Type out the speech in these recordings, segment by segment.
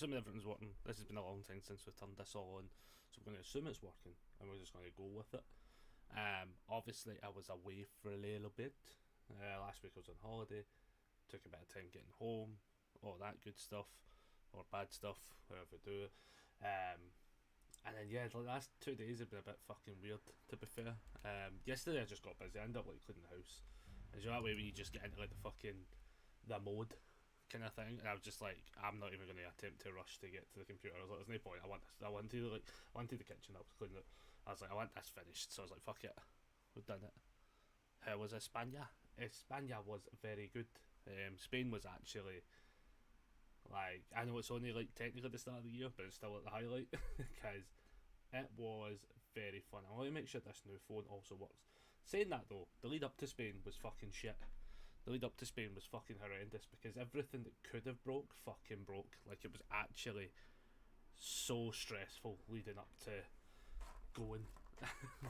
assuming everything's working. This has been a long time since we've turned this all on, so we're going to assume it's working, and we're just going to go with it. Obviously, I was away for a little bit. Last week I was on holiday. Took a bit of time getting home, all that good stuff, or bad stuff, however you do it. And then the last 2 days have been a bit fucking weird, to be fair. Yesterday I just got busy. I ended up like cleaning the house. And that way when you just get into like the mode kind of thing, and I was just like, I'm not even going to attempt to rush to get to the computer. I was like, there's no point. I wanted the kitchen up, cleaning it. I was like, I want this finished. So I was like, fuck it, we've done it. How was España? España was very good. Spain was actually, like, I know it's only like technically the start of the year, but it's still at the highlight because it was very fun. I want to make sure this new phone also works. Saying that though, the lead up to Spain was fucking shit. The lead up to Spain was fucking horrendous because everything that could have broke fucking broke. Like, it was actually so stressful leading up to going.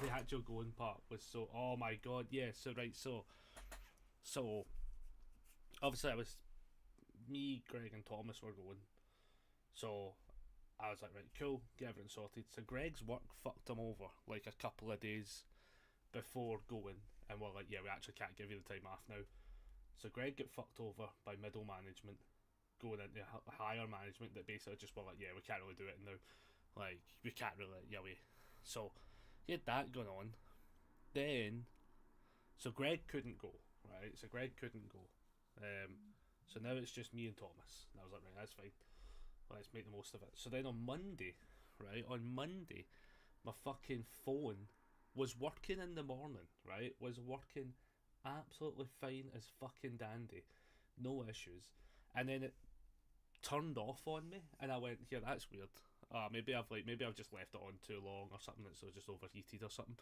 The actual going part was so, oh my god, yeah. So obviously I was, me, Greg and Thomas were going. So I was like, right, cool, get everything sorted. So Greg's work fucked him over like a couple of days before going, and we're like, yeah, we actually can't give you the time off now. So Greg got fucked over by middle management, going into higher management that basically just were like, yeah, we can't really do it now. Like, we can't really, So he had that going on. Then, so Greg couldn't go, right? So Greg couldn't go. So now it's just me and Thomas. And I was like, right, that's fine. Let's make the most of it. So then on Monday, my fucking phone was working in the morning, right? Was working absolutely fine as fucking dandy, no issues. And then it turned off on me, and I went, here, that's weird. Maybe I've just left it on too long or something. It's just overheated or something.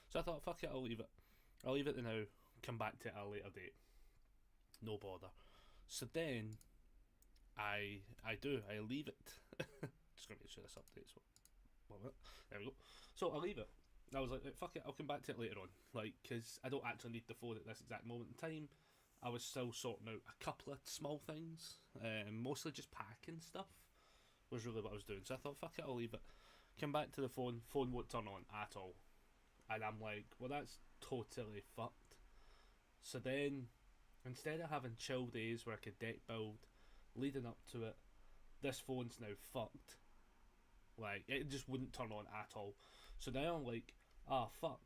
So I thought, fuck it, I'll leave it to now. Come back to it at a later date. No bother. So then I leave it. Just gonna make sure this updates. There we go. So I leave it. I was like, fuck it, I'll come back to it later on. Like, because I don't actually need the phone at this exact moment in time. I was still sorting out a couple of small things, mostly just packing stuff was really what I was doing. So I thought, fuck it, I'll leave it. Come back to the phone won't turn on at all. And I'm like, well, that's totally fucked. So then, instead of having chill days where I could deck build leading up to it, this phone's now fucked. Like, it just wouldn't turn on at all. So now I'm like, fuck.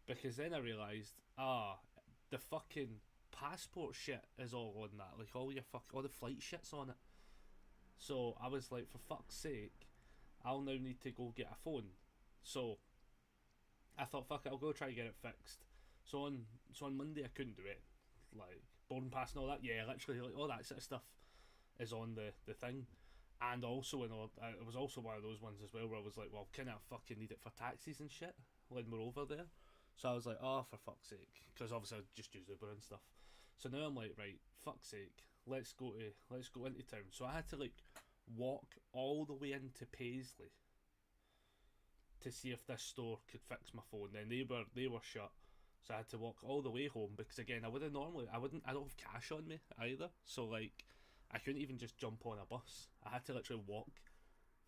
Because then I realised, the fucking passport shit is all on that. Like, all the flight shit's on it. So I was like, for fuck's sake, I'll now need to go get a phone. So I thought, fuck it, I'll go try to get it fixed. So on Monday I couldn't do it. Like, boarding pass and all that, yeah, literally, like, all that sort of stuff is on the thing. And also, it was also one of those ones as well where I was like, well, can I fucking need it for taxis and shit when we're over there? So I was like, for fuck's sake, because obviously I just use Uber and stuff. So now I'm like, right, fuck's sake, let's go into town. So I had to like walk all the way into Paisley to see if this store could fix my phone. Then they were shut, so I had to walk all the way home because again, I don't have cash on me either. So like, I couldn't even just jump on a bus. I had to literally walk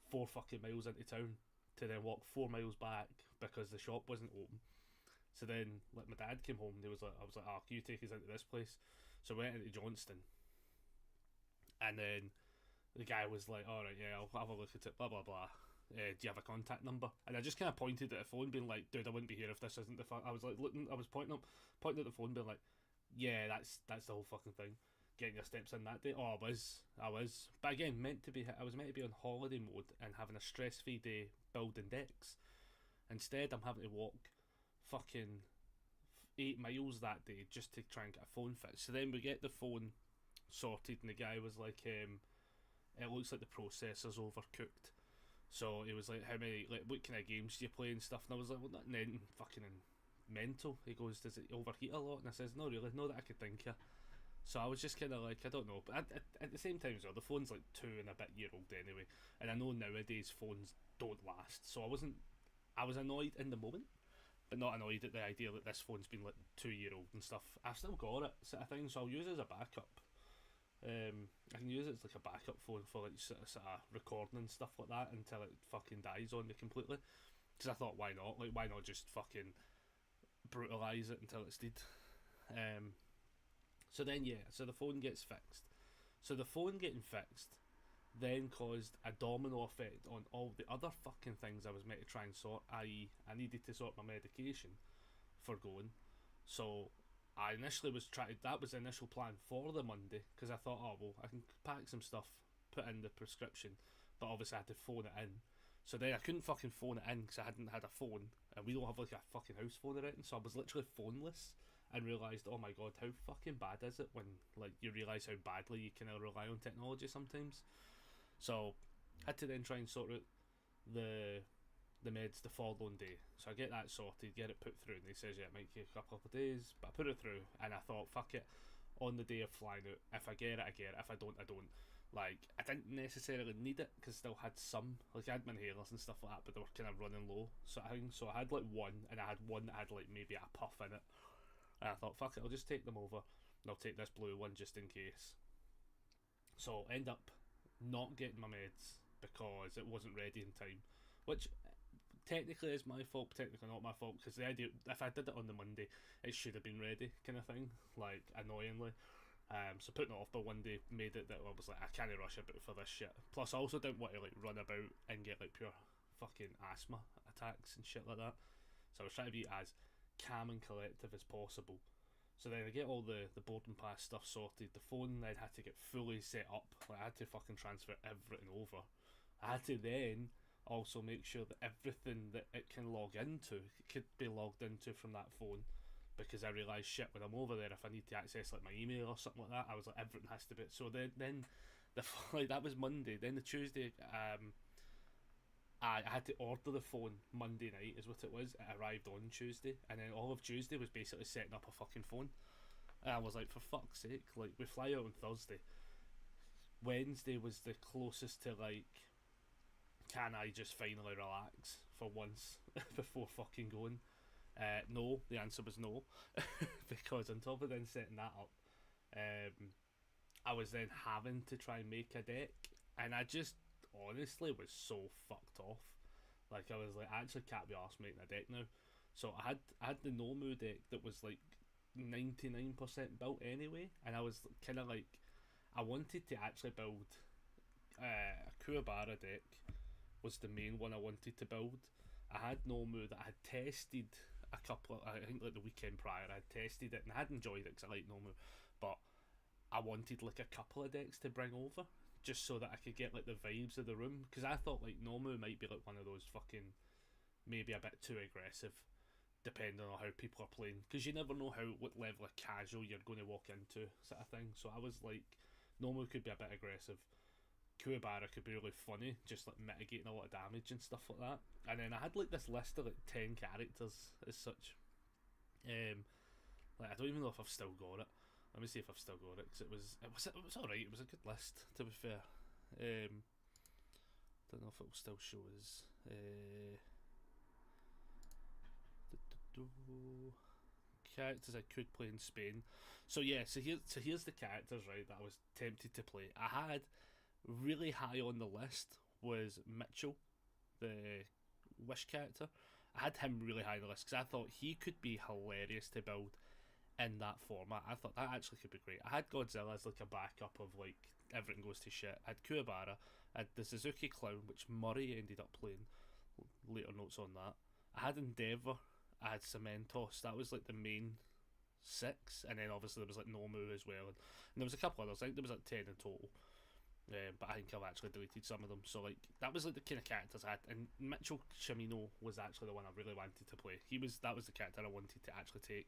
4 fucking miles into town to then walk 4 miles back because the shop wasn't open. So then, like, my dad came home and I was like, can you take us into this place? So we went into Johnston. And then the guy was like, alright, yeah, I'll have a look at it, blah, blah, blah. Do you have a contact number? And I just kind of pointed at the phone being like, dude, I wouldn't be here if this isn't the phone. I was like, looking, I was pointing at the phone being like, yeah, that's the whole fucking thing. Getting your steps in that day. Oh, I was. But again, I was meant to be on holiday mode and having a stress-free day building decks. Instead, I'm having to walk fucking 8 miles that day just to try and get a phone fixed. So then we get the phone sorted and the guy was like, it looks like the processor's overcooked. So he was like, what kind of games do you play and stuff? And I was like, well, nothing fucking mental. He goes, does it overheat a lot? And I says, no really, not that I could think of. So I was just kind of like, I don't know. But at the same time as well, the phone's like 2 and a bit year old anyway. And I know nowadays phones don't last. So I was annoyed in the moment, but not annoyed at the idea that this phone's been like 2 year old and stuff. I've still got it sort of thing, so I'll use it as a backup. I can use it as like a backup phone for like sort of recording and stuff like that until it fucking dies on me completely. Because I thought, why not? Like, why not just fucking brutalize it until it's dead? Um, so then, yeah, so the phone gets fixed. So the phone getting fixed then caused a domino effect on all the other fucking things I was meant to try and sort, i.e., I needed to sort my medication for going. So I initially was trying. That was the initial plan for the Monday because I thought, oh well, I can pack some stuff, put in the prescription, but obviously I had to phone it in. So then I couldn't fucking phone it in because I hadn't had a phone, and we don't have like a fucking house phone or anything. So I was literally phoneless, and realised, oh my god, how fucking bad is it when like you realise how badly you kind of rely on technology sometimes. So I had to then try and sort out the the meds the following day. So I get that sorted, get it put through, and they says, yeah, it might take a couple of days, but I put it through, and I thought, fuck it, on the day of flying out, if I get it, I get it, if I don't, I don't. Like, I didn't necessarily need it, because I still had some, like, I had my inhalers and stuff like that, but they were kind of running low, so I had, like, one, and I had one that had, like, maybe a puff in it, and I thought, fuck it, I'll just take them over, and I'll take this blue one just in case. So, end up not getting my meds, because it wasn't ready in time, which technically is my fault, technically not my fault, because the idea, if I did it on the Monday, it should have been ready, kind of thing, like, annoyingly. So putting it off by one day made it that I was like, I can't rush about for this shit. Plus, I also didn't want to like run about and get like pure fucking asthma attacks and shit like that. So I was trying to be as calm and collective as possible. So then I get all the boarding pass stuff sorted. The phone then had to get fully set up. Like I had to fucking transfer everything over. I had to then also make sure that everything that it can log into could be logged into from that phone, because I realised, shit, when I'm over there, if I need to access like my email or something like that, I was like, everything has to be. So then the like that was Monday. Then the Tuesday, I had to order the phone Monday night, is what it was. It arrived on Tuesday, and then all of Tuesday was basically setting up a fucking phone. And I was like, for fuck's sake, like we fly out on Thursday. Wednesday was the closest to like, can I just finally relax for once before fucking going? No, the answer was no, because on top of then setting that up, I was then having to try and make a deck, and I just honestly was so fucked off. Like I was like, I actually can't be arsed making a deck now. So I had the Nomu deck that was like 99% built anyway, and I was kind of like, I wanted to actually build a Kuwabara deck was the main one I wanted to build. I had Nomu that I had tested a couple of, I think like the weekend prior, I had tested it and I had enjoyed it because I like Nomu, but I wanted like a couple of decks to bring over just so that I could get like the vibes of the room, because I thought like Nomu might be like one of those fucking, maybe a bit too aggressive depending on how people are playing, because you never know what level of casual you're going to walk into, sort of thing. So I was like, Nomu could be a bit aggressive, Kuwabara could be really funny, just like mitigating a lot of damage and stuff like that. And then I had like this list of like 10 characters as such. Like I don't even know if I've still got it. Let me see if I've still got it, because it was alright. It was a good list, to be fair. Don't know if it will still show us. Characters I could play in Spain. So yeah, so here's the characters, right, that I was tempted to play. I had really high on the list was Mitchell, the Wish character. I had him really high on the list because I thought he could be hilarious to build in that format. I thought that actually could be great. I had Godzilla as like a backup of like everything goes to shit. I had Kuwabara, I had the Suzuki Clown, which Murray ended up playing. Later notes on that. I had Endeavour, I had Cementos. That was like the main 6, and then obviously there was like Nomu as well, and there was a couple others. I think there was like 10 in total. But I think I've actually deleted some of them. So like that was like the kind of characters I had, and Mitchell Shimino was actually the one I really wanted to play. That was the character I wanted to actually take,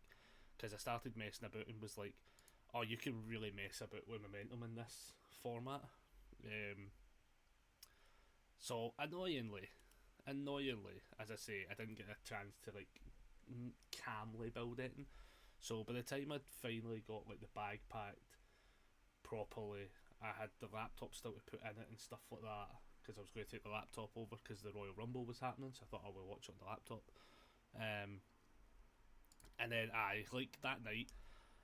because I started messing about and was like, oh, you can really mess about with momentum in this format. So annoyingly, as I say, I didn't get a chance to like calmly build it. So by the time I'd finally got like the bag packed properly, I had the laptop still to put in it and stuff like that, because I was going to take the laptop over because the Royal Rumble was happening, so I thought I will watch it on the laptop. And then like that night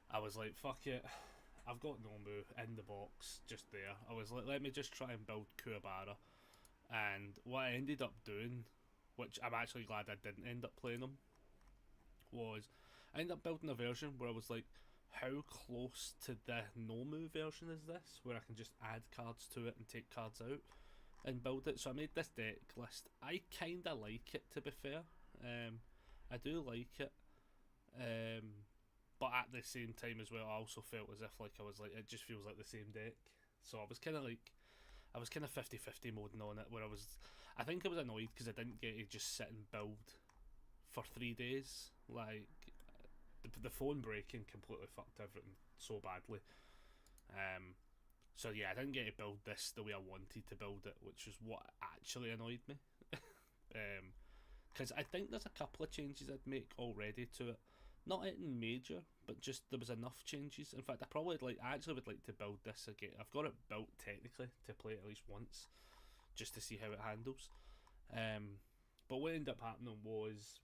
I was like, fuck it, I've got Nomu in the box just there. I was like, let me just try and build Kuwabara. And what I ended up doing, which I'm actually glad I didn't end up playing him, was I ended up building a version where I was like, how close to the Nomu version is this? Where I can just add cards to it and take cards out and build it. So I made this deck list. I kind of like it, to be fair. I do like it. But at the same time as well, I also felt as if like I was like, it just feels like the same deck. So I was kind of like, I was kind of 50-50 moding on it, where I think I was annoyed because I didn't get to just sit and build for 3 days. Like, the phone breaking completely fucked everything so badly. So yeah, I didn't get to build this the way I wanted to build it, which is what actually annoyed me. Because I think there's a couple of changes I'd make already to it. Not anything major, but just there was enough changes. In fact, I actually would like to build this again. I've got it built technically to play it at least once, just to see how it handles. But what ended up happening was,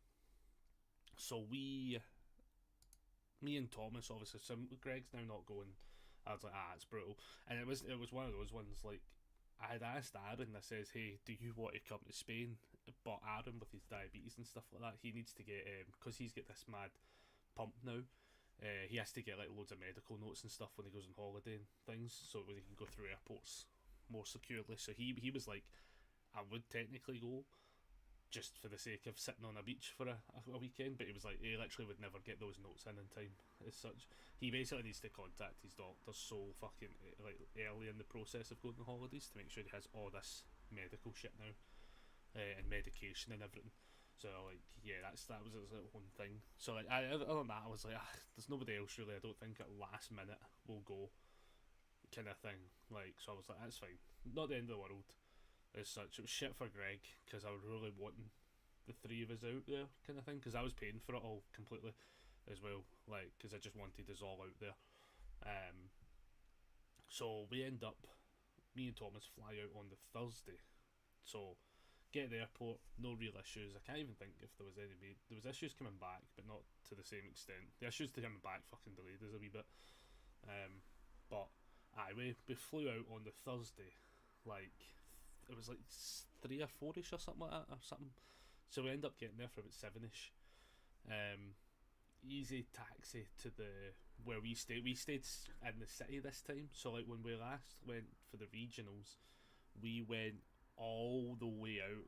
so me and Thomas, obviously, so Greg's now not going. I was like, it's brutal, and it was one of those ones like I had asked Aaron. I says, hey, do you want to come to Spain? But Aaron, with his diabetes and stuff like that, he needs to get because he's got this mad pump now. He has to get like loads of medical notes and stuff when he goes on holiday and things, so when he can go through airports more securely. So he was like, I would technically go just for the sake of sitting on a beach for a weekend, but he was like, he literally would never get those notes in time as such. He basically needs to contact his doctor so fucking like early in the process of going on holidays to make sure he has all this medical shit now, and medication and everything. So like, yeah, that was his one thing. So like, other than that, I was like, there's nobody else really. I don't think at last minute will go, kind of thing. Like, so I was like, that's fine, not the end of the world as such. It was shit for Greg because I was really wanting the 3 of us out there, kind of thing, because I was paying for it all completely as well, like, because I just wanted us all out there. So we end up, me and Thomas fly out on the Thursday. So get to the airport, no real issues. I can't even think if there was any. There was issues coming back, but not to the same extent. The issues to coming back fucking delayed us a wee bit. But we flew out on the Thursday, like it was like 3 or 4ish or something like that, or something. So we end up getting there for about 7ish. Easy taxi to the where we stayed. We stayed in the city this time. So like when we last went for the regionals, we went all the way out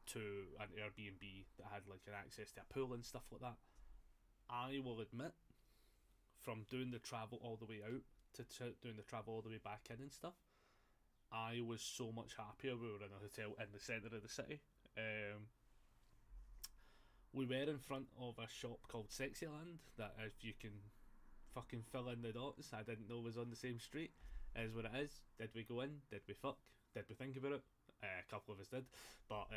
to an Airbnb that had like an access to a pool and stuff like that. I will admit, from doing the travel all the way out to doing the travel all the way back in and stuff, I was so much happier we were in a hotel in the centre of the city. We were in front of a shop called Sexyland that, if you can fucking fill in the dots, I didn't know was on the same street as what it is. Did we go in? Did we fuck? Did we think about it? A couple of us did, but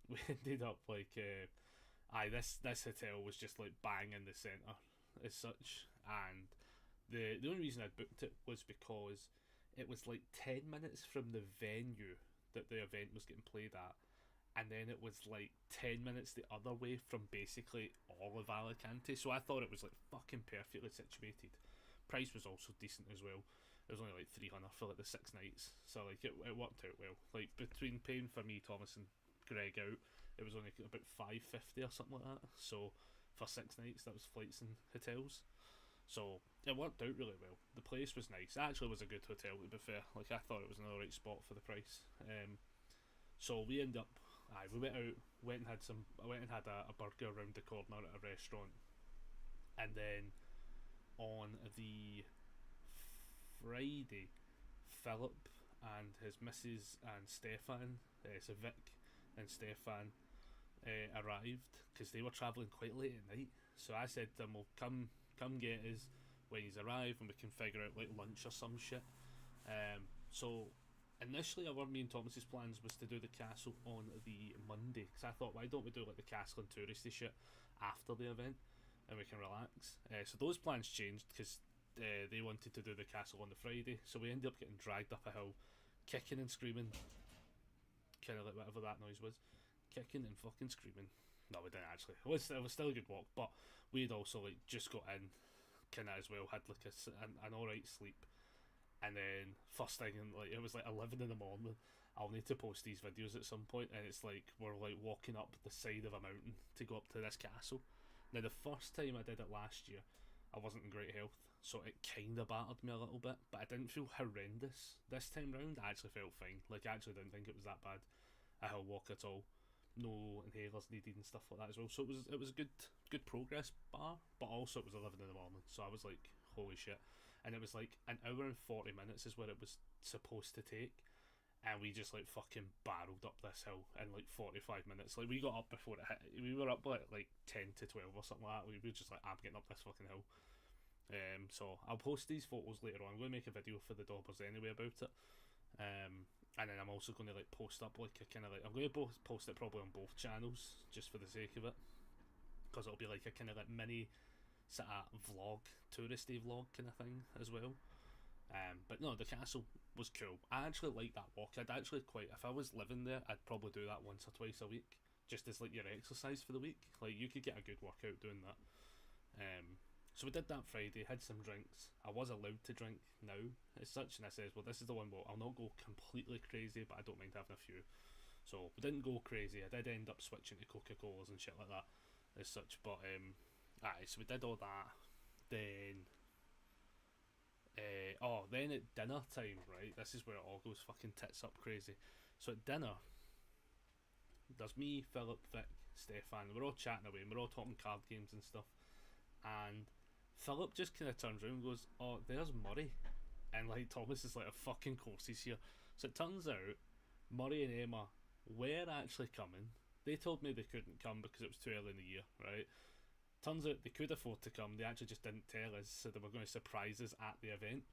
we ended up like, this hotel was just like bang in the centre as such, and the only reason I booked it was because it was like 10 minutes from the venue that the event was getting played at, and then it was like 10 minutes the other way from basically all of Alicante. So I thought it was like fucking perfectly situated. Price was also decent as well. It was only like 300 for like the 6 nights, so like it worked out well. Like between paying for me, Thomas, and Greg out, it was only about 550 or something like that. So for 6 nights, that was flights and hotels. So it worked out really well. The place was nice. It actually was a good hotel, to be fair. Like, I thought it was an alright spot for the price. So we end up, we went out, I went and had a burger around the corner at a restaurant, and then on the Friday, Philip and his missus and Stefan, so Vic and Stefan, arrived because they were travelling quite late at night. So I said to them, "Well, come get us when he's arrived, and we can figure out like lunch or some shit." So initially, me and Thomas's plans was to do the castle on the Monday, because I thought, why don't we do like the castle and touristy shit after the event, and we can relax. So those plans changed because they wanted to do the castle on the Friday, so we ended up getting dragged up a hill, kicking and screaming, kind of like whatever that noise was, kicking and fucking screaming. No, we didn't actually. It was still a good walk, but we'd also like just got in kind of as well had like an alright sleep, and then first thing, and like it was like 11 in the morning. I'll need to post these videos at some point, and it's like we're like walking up the side of a mountain to go up to this castle. Now the first time I did it last year, I wasn't in great health, so it kind of battered me a little bit, but I didn't feel horrendous this time round. I actually felt fine. Like I actually didn't think it was that bad a hill walk at all. No inhalers needed and stuff like that as well. So it was good progress bar, but also it was 11 in the morning, so I was like, holy shit. And it was like an hour and 40 minutes is what it was supposed to take, and we just like fucking barreled up this hill in like 45 minutes. Like we got up before it hit. We were up like 10 to 12 or something like that. We were just like, I'm getting up this fucking hill. So I'll post these photos later on. I'm going to make a video for the Daubers anyway about it. And then I'm also going to like post up like a kind of like, I'm going to post it probably on both channels just for the sake of it, because it'll be like a kind of like mini sort of vlog, touristy vlog kind of thing as well. But no, the castle was cool. I actually like that walk. I'd actually quite, if I was living there, I'd probably do that once or twice a week, just as like your exercise for the week. Like you could get a good workout doing that. So we did that Friday, had some drinks. I was allowed to drink now as such, and I says, well, this is the one where I'll not go completely crazy, but I don't mind having a few. So we didn't go crazy. I did end up switching to Coca-Colas and shit like that as such, but aye, so we did all that. Then then at dinner time, right, this is where it all goes fucking tits up crazy. So at dinner, there's me, Philip, Vic, Stefan, we're all chatting away, and we're all talking card games and stuff, and Philip just kind of turns around and goes, oh, there's Murray. And like Thomas is like, of fucking course he's here. So it turns out Murray and Emma were actually coming. They told me they couldn't come because it was too early in the year, right? Turns out they could afford to come, they actually just didn't tell us, so they were going to surprise us at the event.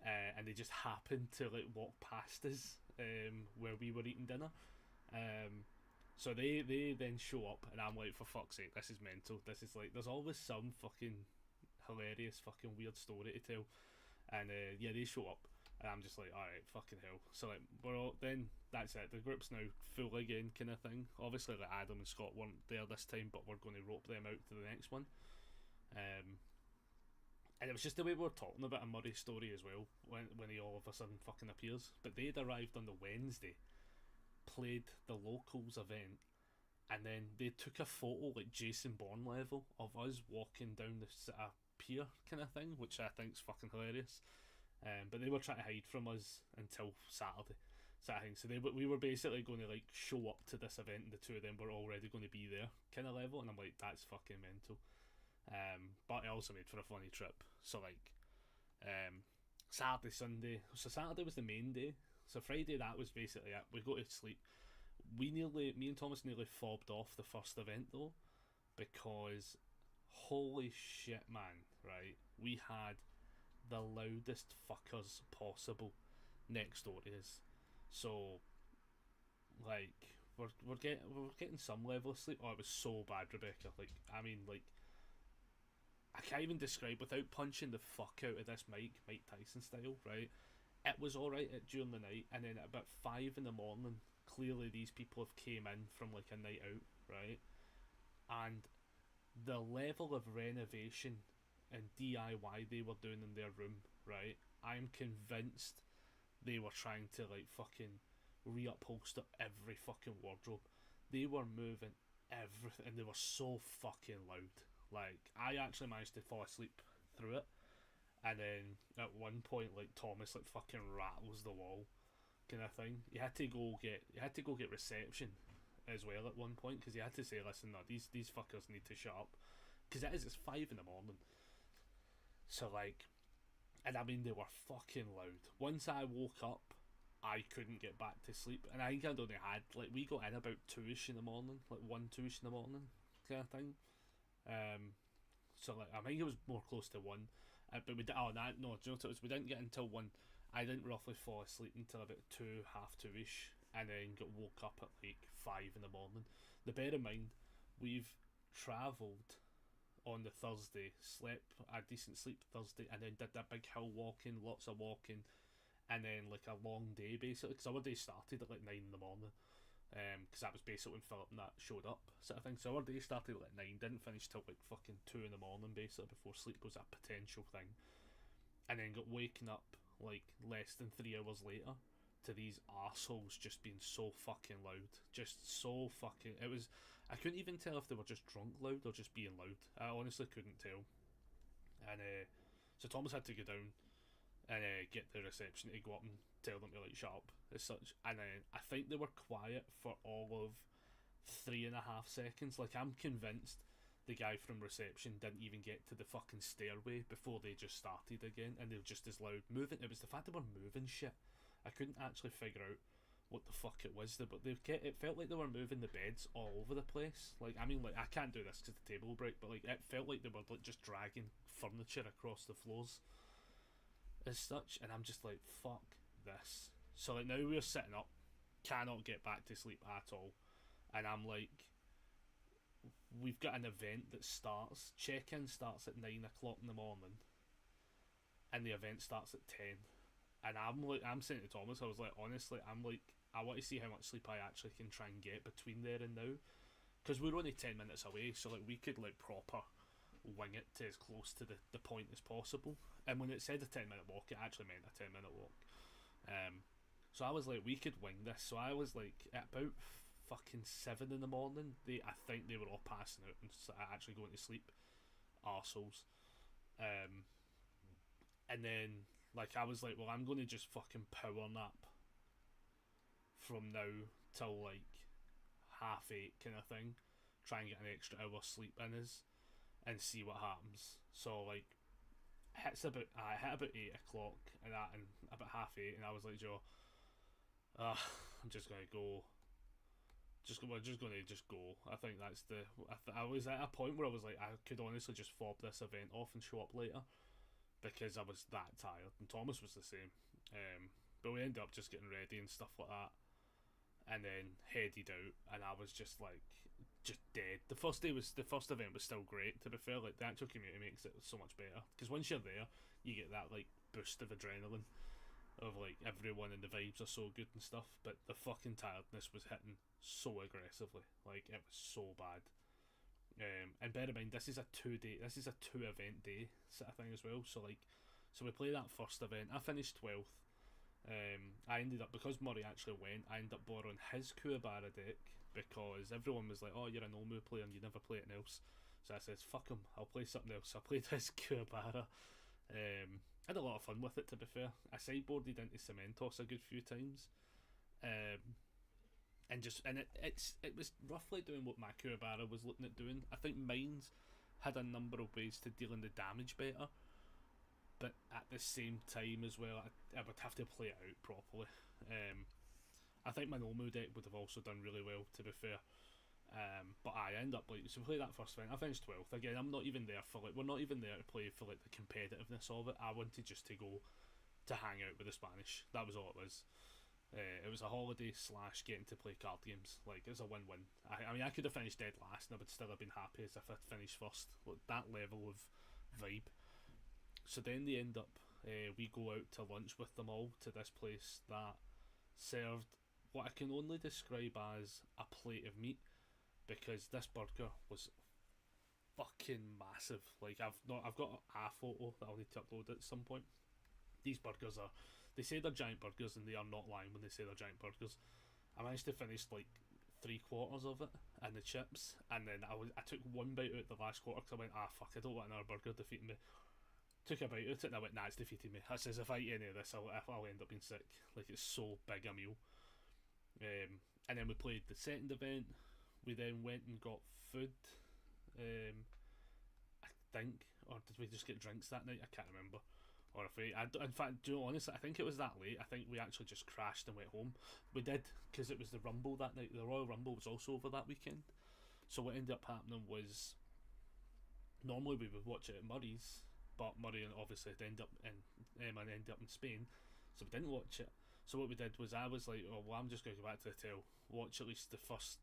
And they just happened to like walk past us where we were eating dinner. So they then show up, and I'm like, for fuck's sake, this is mental. This is like, there's always some fucking hilarious fucking weird story to tell. And yeah, they show up, and I'm just like, alright, fucking hell. So like, we're all, then that's it, the group's now full again kind of thing. Obviously like Adam and Scott weren't there this time, but we're going to rope them out to the next one. And it was just the way we were talking about a Murray story as well, when he all of a sudden fucking appears. But they'd arrived on the Wednesday, played the locals event, and then they took a photo like Jason Bourne level of us walking down the pier kind of thing, which I think's fucking hilarious. But they were trying to hide from us until Saturday. So we were basically going to like show up to this event, and the two of them were already going to be there kind of level, and I'm like, that's fucking mental. But it also made for a funny trip. So like Saturday, Sunday. So Saturday was the main day. So Friday, that was basically it. We go to sleep. Me and Thomas nearly fobbed off the first event though, because holy shit, man, right? We had the loudest fuckers possible next door to us. So like we're getting some level of sleep. Oh, it was so bad, Rebecca. Like, I mean, like, I can't even describe without punching the fuck out of this Mike Tyson style, right? It was alright during the night, and then at about 5 in the morning, clearly these people have came in from like a night out, right? And the level of renovation and DIY they were doing in their room, right? I'm convinced they were trying to like fucking reupholster every fucking wardrobe. They were moving everything, and they were so fucking loud. Like, I actually managed to fall asleep through it, and then at one point, like, Thomas like fucking rattles the wall, kind of thing. He had to go get reception as well at one point, because he had to say, listen, no, these fuckers need to shut up, because it's 5 in the morning. So like, and I mean, they were fucking loud. Once I woke up, I couldn't get back to sleep, and I think I'd only had, like, we got in about 2ish in the morning, like 1-2ish in the morning, kind of thing. So like, I think it was more close to 1, but we did. Oh, no, do you know what it was? We didn't get until 1. I didn't roughly fall asleep until about 2, half 2ish, and then got woke up at like 5 in the morning. Now bear in mind, we've travelled on the Thursday, slept a decent sleep Thursday, and then did that big hill walking, lots of walking, and then like a long day basically, because our day started at like 9 in the morning. because that was basically when Philip and that showed up, sort of thing. So our day started at 9, didn't finish till like fucking 2 in the morning, basically, before sleep was a potential thing. And then got waken up like less than 3 hours later to these arseholes just being so fucking loud. Just so fucking. It was. I couldn't even tell if they were just drunk loud or just being loud. I honestly couldn't tell. And so Thomas had to go down and get the reception to go up and tell them to like shut up as such. And then I think they were quiet for all of 3.5 seconds. Like, I'm convinced the guy from reception didn't even get to the fucking stairway before they just started again, and they were just as loud moving. It was the fact they were moving shit. I couldn't actually figure out what the fuck it was, but it felt like they were moving the beds all over the place. Like, I mean, like, I can't do this because the table will break, but like, it felt like they were like just dragging furniture across the floors as such, and I'm just like, fuck this. So like, now we're sitting up, cannot get back to sleep at all, and I'm like, we've got an event that starts, check-in starts at 9 o'clock in the morning, and the event starts at 10. And I'm saying to Thomas, I was like, honestly, I'm like, I want to see how much sleep I actually can try and get between there and now, because we're only 10 minutes away, so like, we could like proper wing it to as close to the point as possible. And when it said a 10-minute walk, it actually meant a 10-minute walk. So I was like, we could wing this. So I was like, at about fucking 7 in the morning, I think they were all passing out and actually going to sleep, arseholes. And then like, I was like, well, I'm going to just fucking power nap from now till like 8:30 kind of thing, try and get an extra hour sleep in us and see what happens. So like, I hit about 8 o'clock and that, and about 8:30, and I was like, Joe, I'm just gonna go. We're just gonna go. I think that's the. I was at a point where I was like, I could honestly just fob this event off and show up later, because I was that tired, and Thomas was the same. But we ended up just getting ready and stuff like that, and then headed out, and I was just like, just dead. The first event was still great, to be fair. Like, the actual community makes it so much better, because once you're there, you get that like boost of adrenaline of like everyone, and the vibes are so good and stuff. But the fucking tiredness was hitting so aggressively, like, it was so bad. And bear in mind, this is a 2-event day sort of thing as well. So like, so we play that first event. I finished 12th. I ended up, because Murray actually went, I ended up borrowing his Kuwabara deck, because everyone was like, oh, you're a Nomu player and you never play anything else. So I says, fuck him, I'll play something else. So I played his Kuwabara. Had a lot of fun with it, to be fair. I sideboarded into Cementos a good few times. And it was roughly doing what my Kuwabara was looking at doing. I think mine's had a number of ways to deal in the damage better, but at the same time as well, I would have to play it out properly. I think my Nomu deck would have also done really well, to be fair. But I end up like, so we play that first event. I finished 12th. Again, I'm not even there for like, we're not even there to play for like the competitiveness of it. I wanted just to go to hang out with the Spanish. That was all it was. It was a holiday / getting to play card games. Like, it was a win-win. I mean, I could have finished dead last and I would still have been happy as if I'd finished first. Like, that level of vibe. So then they end up, we go out to lunch with them all to this place that served what I can only describe as a plate of meat, because this burger was fucking massive. Like, I've got a photo that I'll need to upload at some point. These burgers are, they say they're giant burgers, and they are not lying when they say they're giant burgers. I managed to finish like 3/4 of it and the chips, and then I took one bite out the last quarter because I went, fuck, I don't want another burger defeating me. Took a bite out it and I went, nah, it's defeating me. I says, if I eat any of this, I'll end up being sick. Like, it's so big a meal. And then we played the second event. We then went and got food, I think, or did we just get drinks that night? I can't remember. Or if in fact, do you know, honestly, I think it was that late. I think we actually just crashed and went home. We did, because it was the Rumble that night. The Royal Rumble was also over that weekend. So what ended up happening was, normally we would watch it at Murray's, but Murray obviously ended up in Spain, so we didn't watch it. So what we did was, I was like, oh well, I'm just going to go back to the hotel, watch at least the first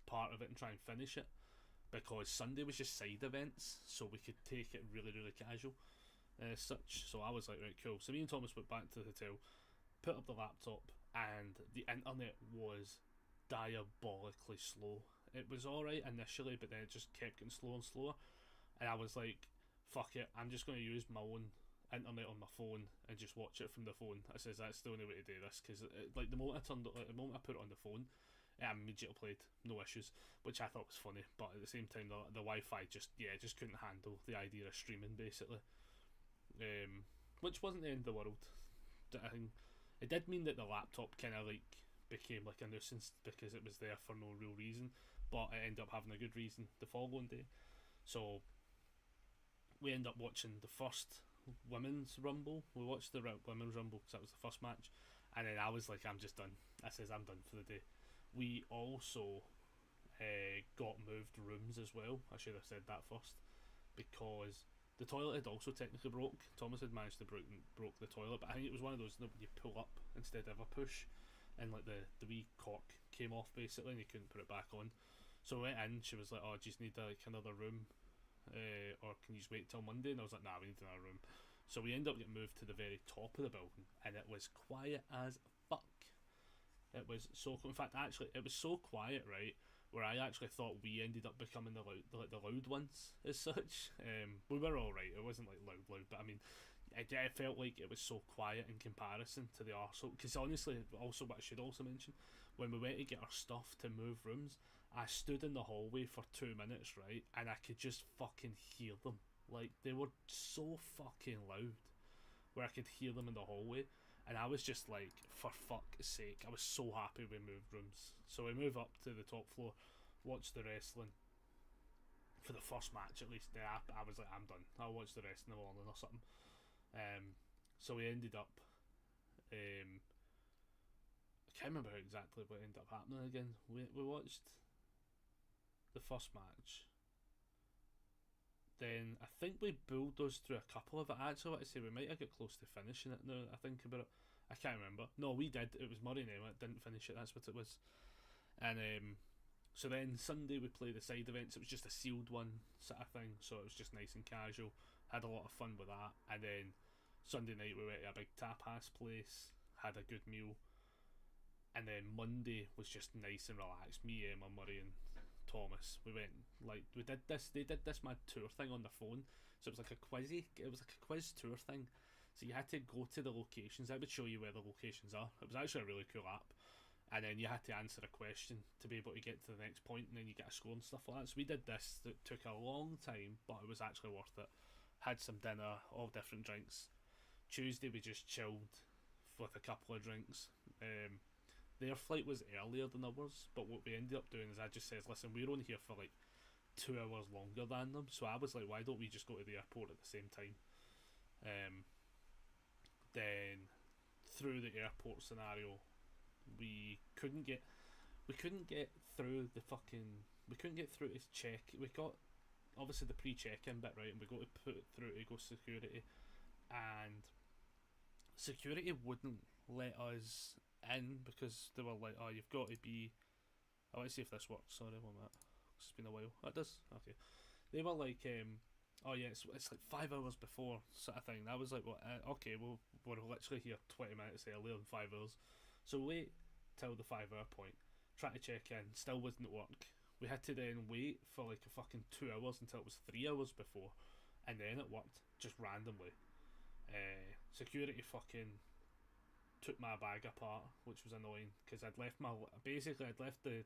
part of it and try and finish it, because Sunday was just side events, so we could take it really, really casual. Such. So I was like, right, cool. So me and Thomas went back to the hotel, put up the laptop, and the internet was diabolically slow. It was alright initially, but then it just kept getting slower and slower. And I was like, fuck it, I'm just going to use my own internet on my phone and just watch it from the phone. I says that's the only way to do this, because like the moment the moment I put it on the phone, it immediately played, no issues, which I thought was funny. But at the same time, the Wi-Fi just couldn't handle the idea of streaming basically, which wasn't the end of the world. I think it did mean that the laptop kind of like became like a nuisance because it was there for no real reason, but it ended up having a good reason the following day. So we ended up watching the first women's rumble. We watched the women's rumble because that was the first match, and then I was like, I'm just done. I says I'm done for the day. We also got moved rooms as well. I should have said that first, because the toilet had also technically broke. Thomas had managed to broke the toilet, but I think it was one of those that you pull up instead of a push, and like the wee cork came off basically, and you couldn't put it back on. So I went in. She was like, "Oh, do you just need like another room, or can you just wait till Monday?" And I was like, "Nah, we need another room." So we ended up getting moved to the very top of the building, and it was quiet as fuck. It was so. In fact, actually, it was so quiet, right? Where I actually thought we ended up becoming the loud ones as such. We were all right. It wasn't like loud, but I mean, it felt like it was so quiet in comparison to the arsehole. Because honestly, also what I should also mention, when we went to get our stuff to move rooms, I stood in the hallway for 2 minutes, right, and I could just fucking hear them. Like they were so fucking loud, where I could hear them in the hallway. And I was just like, for fuck's sake, I was so happy we moved rooms. So we move up to the top floor, watch the wrestling. For the first match, at least, I was like, I'm done. I'll watch the rest in the morning or something. So we ended up. I can't remember exactly what ended up happening again. We watched the first match. Then I think we bulldozed through a couple of it. I actually want to say we might have got close to finishing it now I think about it. I can't remember. No, we did. It was Murray and Emma that didn't finish it. That's what it was. And so then Sunday we played the side events. It was just a sealed one sort of thing, so it was just nice and casual. Had a lot of fun with that. And then Sunday night we went to a big tapas place, had a good meal. And then Monday was just nice and relaxed. Me, Emma, Murray and Thomas. We went like we did this. They did this mad tour thing on the phone, so it was like a quizzy. It was like a quiz tour thing. So you had to go to the locations. I would show you where the locations are. It was actually a really cool app. And then you had to answer a question to be able to get to the next point, and then you get a score and stuff like that. So we did this. That took a long time, but it was actually worth it. Had some dinner, all different drinks. Tuesday we just chilled with a couple of drinks. Their flight was earlier than ours, but what we ended up doing is I just says, listen, we're only here for like 2 hours longer than them. So I was like, why don't we just go to the airport at the same time? Then through the airport scenario, we couldn't get through the fucking we couldn't get through to check. We got obviously the pre-check-in bit right, and we got to put it through to go security, and security wouldn't let us in because they were like, oh, you've got to be. I want to see if this works. Sorry, 1 minute. It's been a while. It does. Okay. They were like, oh yeah, it's like 5 hours before sort of thing. And I was like, well, okay, well, we're literally here 20 minutes earlier than 5 hours. So wait till the 5 hour point. Try to check in. Still wouldn't work. We had to then wait for like a fucking 2 hours until it was 3 hours before, and then it worked just randomly. Security fucking took my bag apart, which was annoying because I'd left the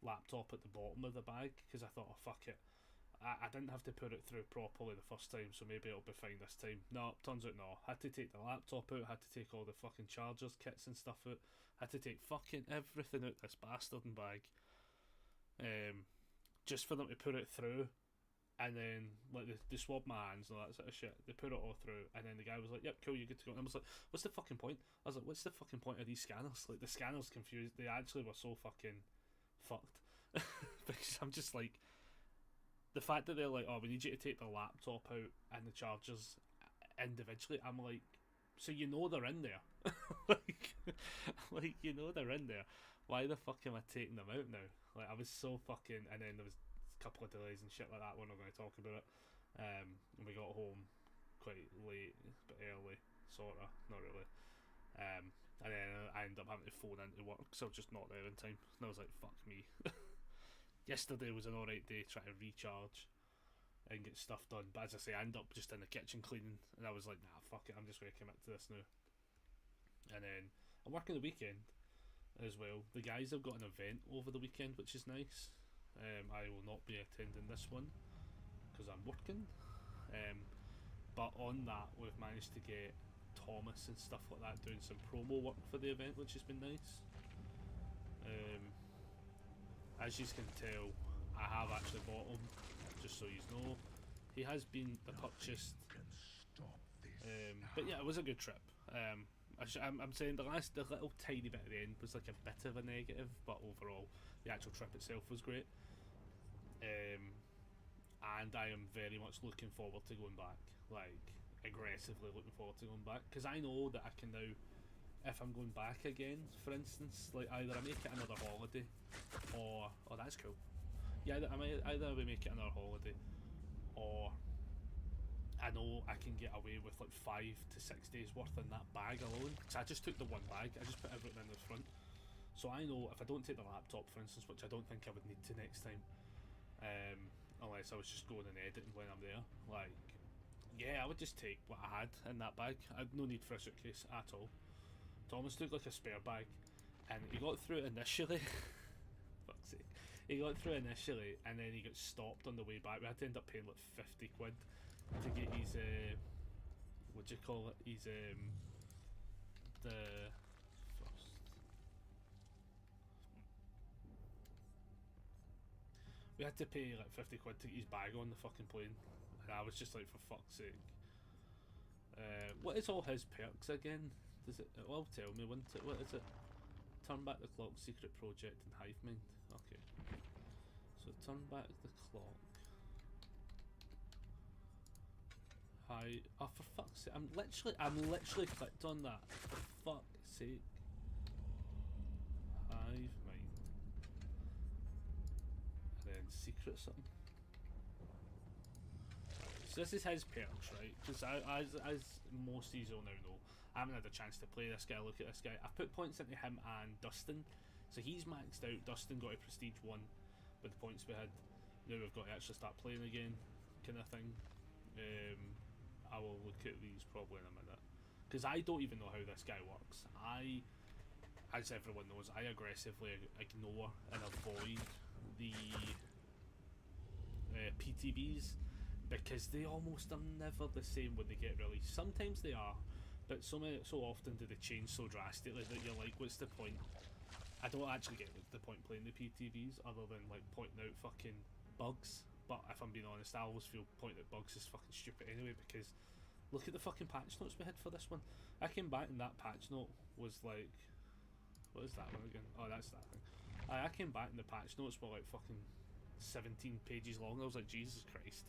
laptop at the bottom of the bag because I thought, oh fuck it, I didn't have to put it through properly the first time, so maybe it'll be fine this time. No, turns out no. Had to take the laptop out, had to take all the fucking chargers, kits and stuff out, had to take fucking everything out this bastarding bag, just for them to put it through. And then like they swabbed my hands and all that sort of shit. They put it all through, and then the guy was like, "Yep, cool, you're good to go." And I was like, "What's the fucking point?" I was like, "What's the fucking point of these scanners?" Like the scanners confused. They actually were so fucking fucked because I'm just like, the fact that they're like, "Oh, we need you to take the laptop out and the chargers individually." I'm like, so you know they're in there, like you know they're in there. Why the fuck am I taking them out now? Like I was so fucking, and then there was couple of delays and shit like that. We're not going to talk about it. And we got home quite late, but early, sorta, not really. And then I ended up having to phone into work, so I was just not there in time. And I was like, fuck me. Yesterday was an alright day trying to recharge and get stuff done. But as I say, I ended up just in the kitchen cleaning, and I was like, nah, fuck it, I'm just going to commit to this now. And then I'm working the weekend as well. The guys have got an event over the weekend, which is nice. I will not be attending this one because I'm working. But on that, we've managed to get Thomas and stuff like that doing some promo work for the event, which has been nice. As you can tell, I have actually bought him, just so you know. He has been purchased. But yeah, it was a good trip. I'm saying the little tiny bit at the end was like a bit of a negative, but overall, the actual trip itself was great. And I am very much looking forward to going back, like aggressively looking forward to going back, because I know that I can now, if I'm going back again, for instance, like either I make it another holiday, or oh that's cool, yeah, either we make it another holiday, or I know I can get away with like 5 to 6 days worth in that bag alone. Because I just took the one bag, I just put everything in the front. So I know if I don't take the laptop, for instance, which I don't think I would need to next time, unless I was just going and editing when I'm there, like, yeah, I would just take what I had in that bag. I had no need for a suitcase at all. Thomas took like a spare bag, and he got through it initially. Fuck's sake. He got through initially, and then he got stopped on the way back. We had to end up paying like 50 quid to get his what do you call it? His the first. We had to pay like 50 quid to get his bag on the fucking plane, and I was just like, for fuck's sake. What is all his perks again? Does it? Well, tell me. What is it? Turn back the clock, secret project, and hive mind. Okay. So turn back the clock. Hi. Oh, for fuck's sake! I'm literally clicked on that. For fuck's sake. Hive mind. And then secret something. So this is his perks, right? Because as most of you all now know, I haven't had a chance to play this guy, look at this guy. I've put points into him and Dustin. So he's maxed out. Dustin got a prestige 1 with the points we had. Now we've got to actually start playing again, kind of thing. I will look at these probably in a minute. Because I don't even know how this guy works. As everyone knows, I aggressively ignore and avoid the PTBs, because they almost are never the same when they get released. Sometimes they are, but so often do they change so drastically that you're like, what's the point? I don't actually get the point playing the PTBs other than like pointing out fucking bugs. But if I'm being honest, I always feel pointing out bugs is fucking stupid anyway, because look at the fucking patch notes we had for this one. I came back and that patch note was like, what is that one again? Oh, that's that thing. I came back and the patch notes were like fucking 17 pages long. I was like, Jesus Christ.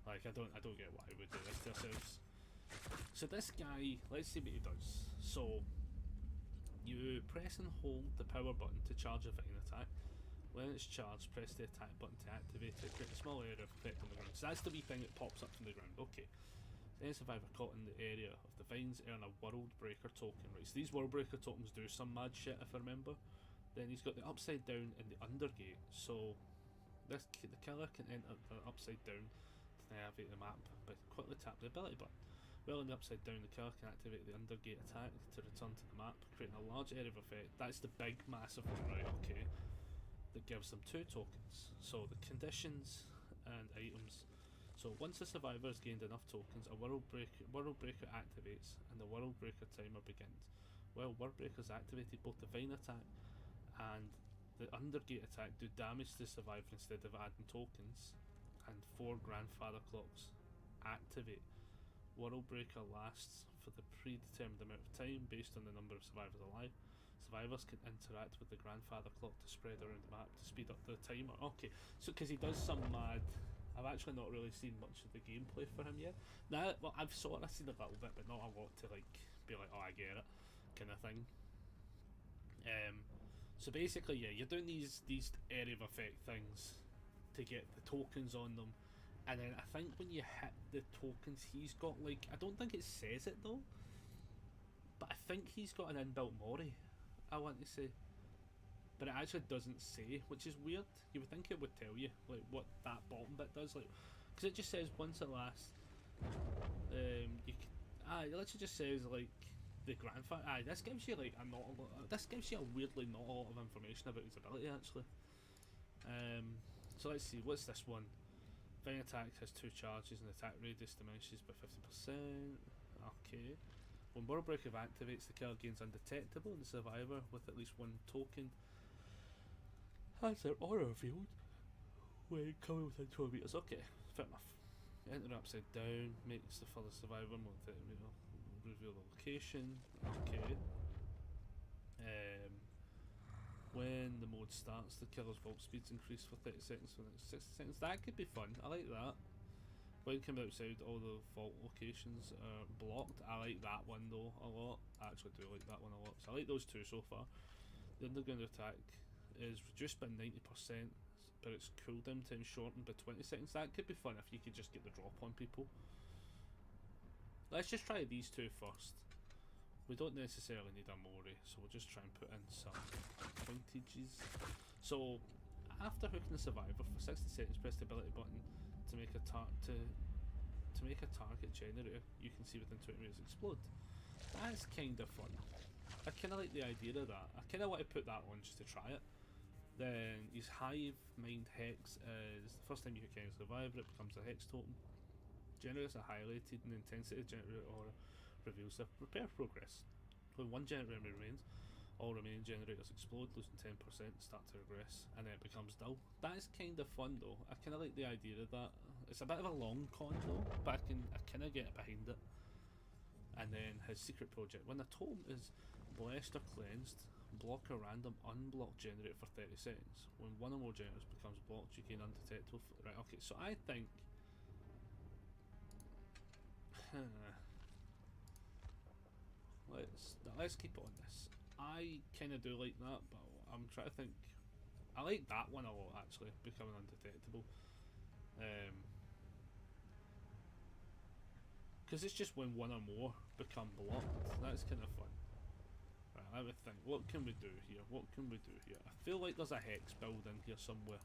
Like, I don't get why we would do this to ourselves. So this guy, let's see what he does. So you press and hold the power button to charge a vine attack. When it's charged, press the attack button to activate it. Create a small area of effect on the ground. So that's the wee thing that pops up from the ground. Okay. Any survivor caught in the area of the vines earn a World Breaker token. Right, so these World Breaker tokens do some mad shit, if I remember. Then he's got the upside down and the undergate. So the killer can enter the upside down to navigate the map by quickly tap the ability button. While in the upside down, the killer can activate the undergate attack to return to the map, creating a large area of effect. That's the big, massive one, right? Okay. That gives them 2 tokens. So the conditions and items. So once the survivor has gained enough tokens, a World Breaker activates and the World Breaker timer begins. While World Breaker is activated, both the Vine attack and the Undergate attack do damage to the survivor instead of adding tokens, and 4 Grandfather Clocks activate. World Breaker lasts for the predetermined amount of time based on the number of survivors alive. Survivors can interact with the Grandfather Clock to spread around the map to speed up the timer. Okay, so because he does some mad... I've actually not really seen much of the gameplay for him yet. Now, well, I've sort of seen a little bit, but not a lot to like be like, oh, I get it, kind of thing. So basically, yeah, you're doing these area of effect things to get the tokens on them, and then I think when you hit the tokens, he's got like, I don't think it says it though, but I think he's got an inbuilt Mori. I want to say, but it actually doesn't say, which is weird. You would think it would tell you like what that bottom bit does, like, because it just says once it lasts. It literally just says like the grandfather. This gives you like a not a lot. This gives you a weirdly not a lot of information about his ability actually. So let's see, what's this one? Flying attack has 2 charges and attack radius diminishes by 50%. Okay. When Warbrick activates, the killer gains undetectable and the survivor with at least 1 token has their aura revealed when coming within 12 meters. Okay, fair enough. Enter upside down, makes the further survivor more reveal the location. Okay. When the mode starts, the killer's vault speeds increase for 30 seconds for the next 60 seconds. That could be fun. I like that. When coming outside, all the vault locations are blocked. I like that one though a lot. I actually do like that one a lot. So I like those 2 so far. The underground attack is reduced by 90%, but its cooldown time shortened by 20 seconds. That could be fun if you could just get the drop on people. Let's just try these 2 first. We don't necessarily need a Mori, so we'll just try and put in some pointages. So, after hooking the survivor for 60 seconds, press the ability button to make a target generator you can see within 20 meters explode. That's kind of fun. I kind of like the idea of that. I kind of want to put that on just to try it. Then his Hive Mind Hex is the first time you hook any survivor, it becomes a Hex totem. Generates a highlighted and intensity generator aura reveals their repair progress. When 1 generator remains, all remaining generators explode, losing 10%, start to regress, and then it becomes dull. That is kind of fun though. I kind of like the idea of that. It's a bit of a long con though, but I kind of get behind it. And then his secret project. When the totem is blessed or cleansed, block a random unblocked generator for 30 seconds. When 1 or more generators becomes blocked, you gain undetectable. Right, okay, so I think. Let's keep it on this. I kind of do like that, but I'm trying to think. I like that one a lot actually, becoming undetectable. Because it's just when 1 or more become blocked. That's kind of fun. Right, let me think. What can we do here? What can we do here? I feel like there's a hex build in here somewhere.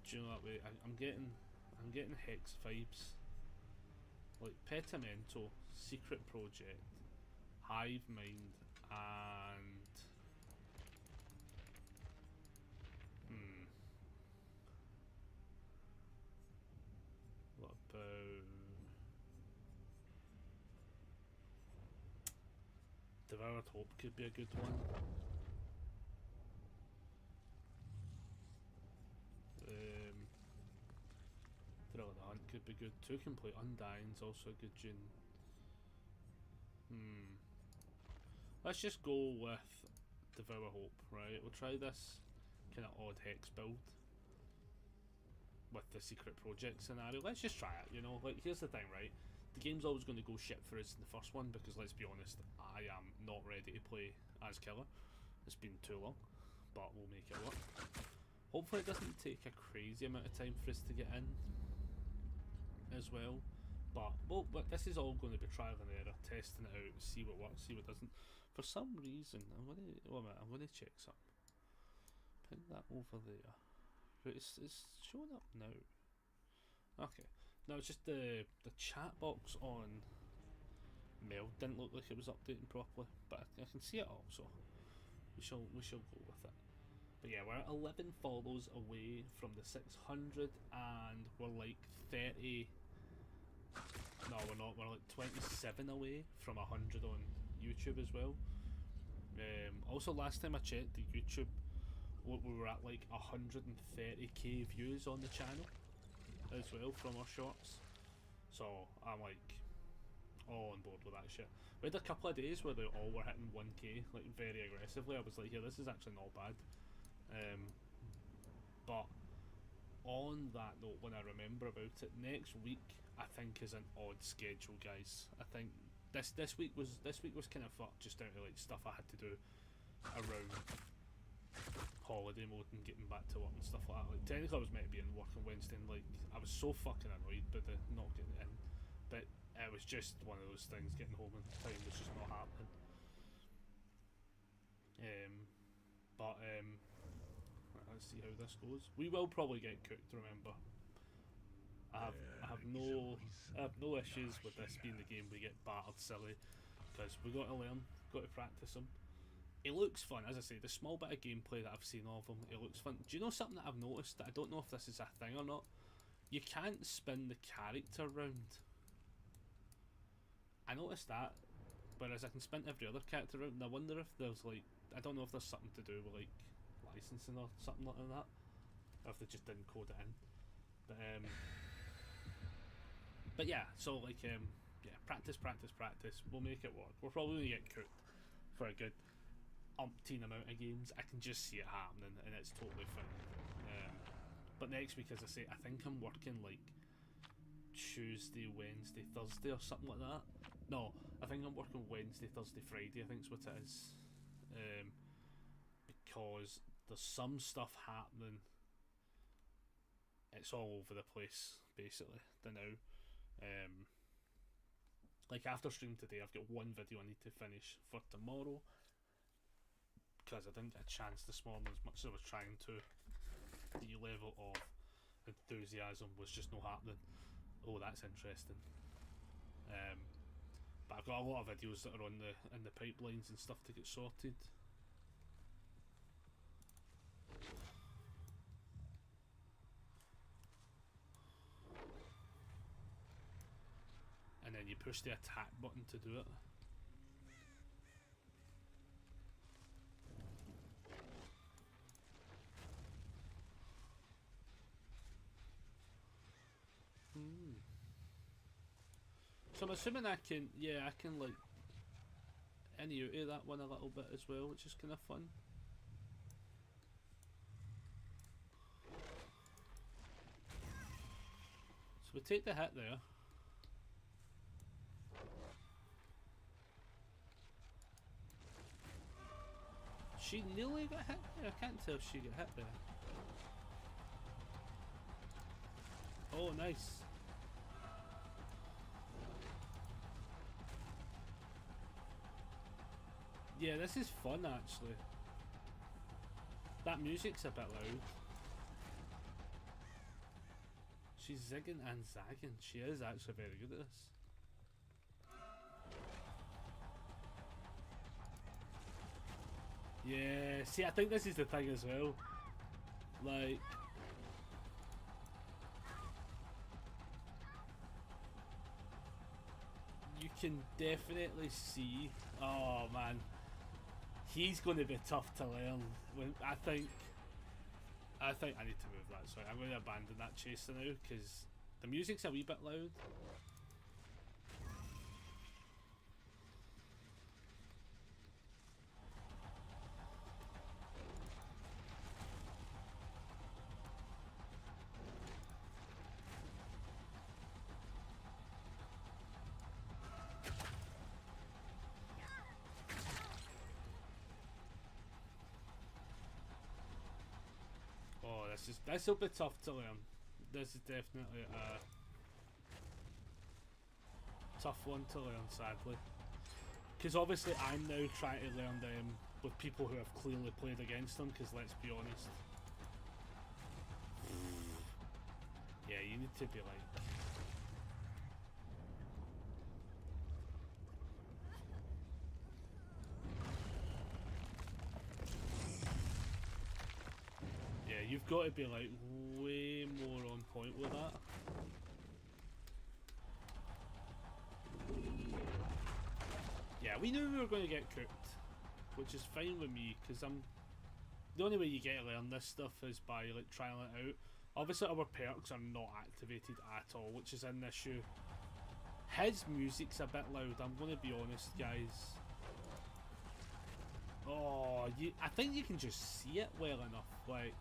Do you know that way? I'm getting hex vibes. Like Petamento, Secret Project, Hive Mind, and what about Devoured Hope could be a good one. Thrill of the Hunt could be good. 2 Complete Undying's also a good tune. Let's just go with Devour Hope, right? We'll try this kind of odd hex build with the secret project scenario. Let's just try it, you know? Like, here's the thing, right? The game's always going to go shit for us in the first one because, let's be honest, I am not ready to play as killer. It's been too long, but we'll make it work. Hopefully it doesn't take a crazy amount of time for us to get in as well, but this is all going to be trial and error, testing it out, see what works, see what doesn't. For some reason, I'm going to check something. Put that over there. But it's showing up now. Okay, now it's just the chat box on Meld didn't look like it was updating properly, but I can see it all, so we shall go with it. But yeah, we're at 11 follows away from the 600, and we're like 30. No, we're not. We're like 27 away from 100 on YouTube as well. Also, last time I checked the YouTube, we were at like 130k views on the channel as well from our shorts. So I'm like all on board with that shit. We had a couple of days where they all were hitting 1k like very aggressively. I was like, yeah, this is actually not bad. But on that note, when I remember about it, next week I think is an odd schedule, guys. I think this week was kind of fucked just down to like stuff I had to do around holiday mode and getting back to work and stuff like that. Like technically I was meant to be in work on Wednesday, and like I was so fucking annoyed by the not getting it in. But it was just one of those things. Getting home in time was just not happening. But let's see how this goes. We will probably get cooked. Remember, I have no issues with this being the game we get battered silly, because we got to learn, got to practice them. It looks fun, as I say. The small bit of gameplay that I've seen of them, it looks fun. Do you know something that I've noticed that I don't know if this is a thing or not? You can't spin the character round. I noticed that, whereas I can spin every other character round. And I wonder if there's like, I don't know if there's something to do with like licensing or something like that, or if they just didn't code it in. But yeah, so like yeah, practice. We'll make it work. We're probably gonna get cooked for a good umpteen amount of games. I can just see it happening, and it's totally fine. But next week, as I say, I think I'm working like Tuesday, Wednesday, Thursday, or something like that. No, I think I'm working Wednesday, Thursday, Friday. I think's what it is. Because there's some stuff happening. It's all over the place, basically. The now. Like after stream today, I've got one video I need to finish for tomorrow, because I didn't get a chance this morning. As much as I was trying to, the level of enthusiasm was just not happening. Oh, that's interesting. But I've got a lot of videos that are on in the pipelines and stuff to get sorted. And then you push the attack button to do it. So I'm assuming I can, yeah, I can like any out of that one a little bit as well, which is kind of fun. So we take the hit there. She nearly got hit there. I can't tell if she got hit there. Oh, nice. Yeah, this is fun actually. That music's a bit loud. She's zigging and zagging. She is actually very good at this. Yeah, see, I think this is the thing as well. Like, you can definitely see. Oh man, he's going to be tough to learn. I think I need to move that. Sorry, I'm going to abandon that chaser now because the music's a wee bit loud. This will be tough to learn. This is definitely a tough one to learn, sadly. Because obviously I'm now trying to learn them with people who have clearly played against them, because let's be honest. Yeah, you need to be like... You've got to be like way more on point with that. Yeah, we knew we were going to get cooked, which is fine with me because the only way you get to learn this stuff is by like trying it out. Obviously our perks are not activated at all, which is an issue. His music's a bit loud, I'm going to be honest, guys. Oh, I think you can just see it well enough, like...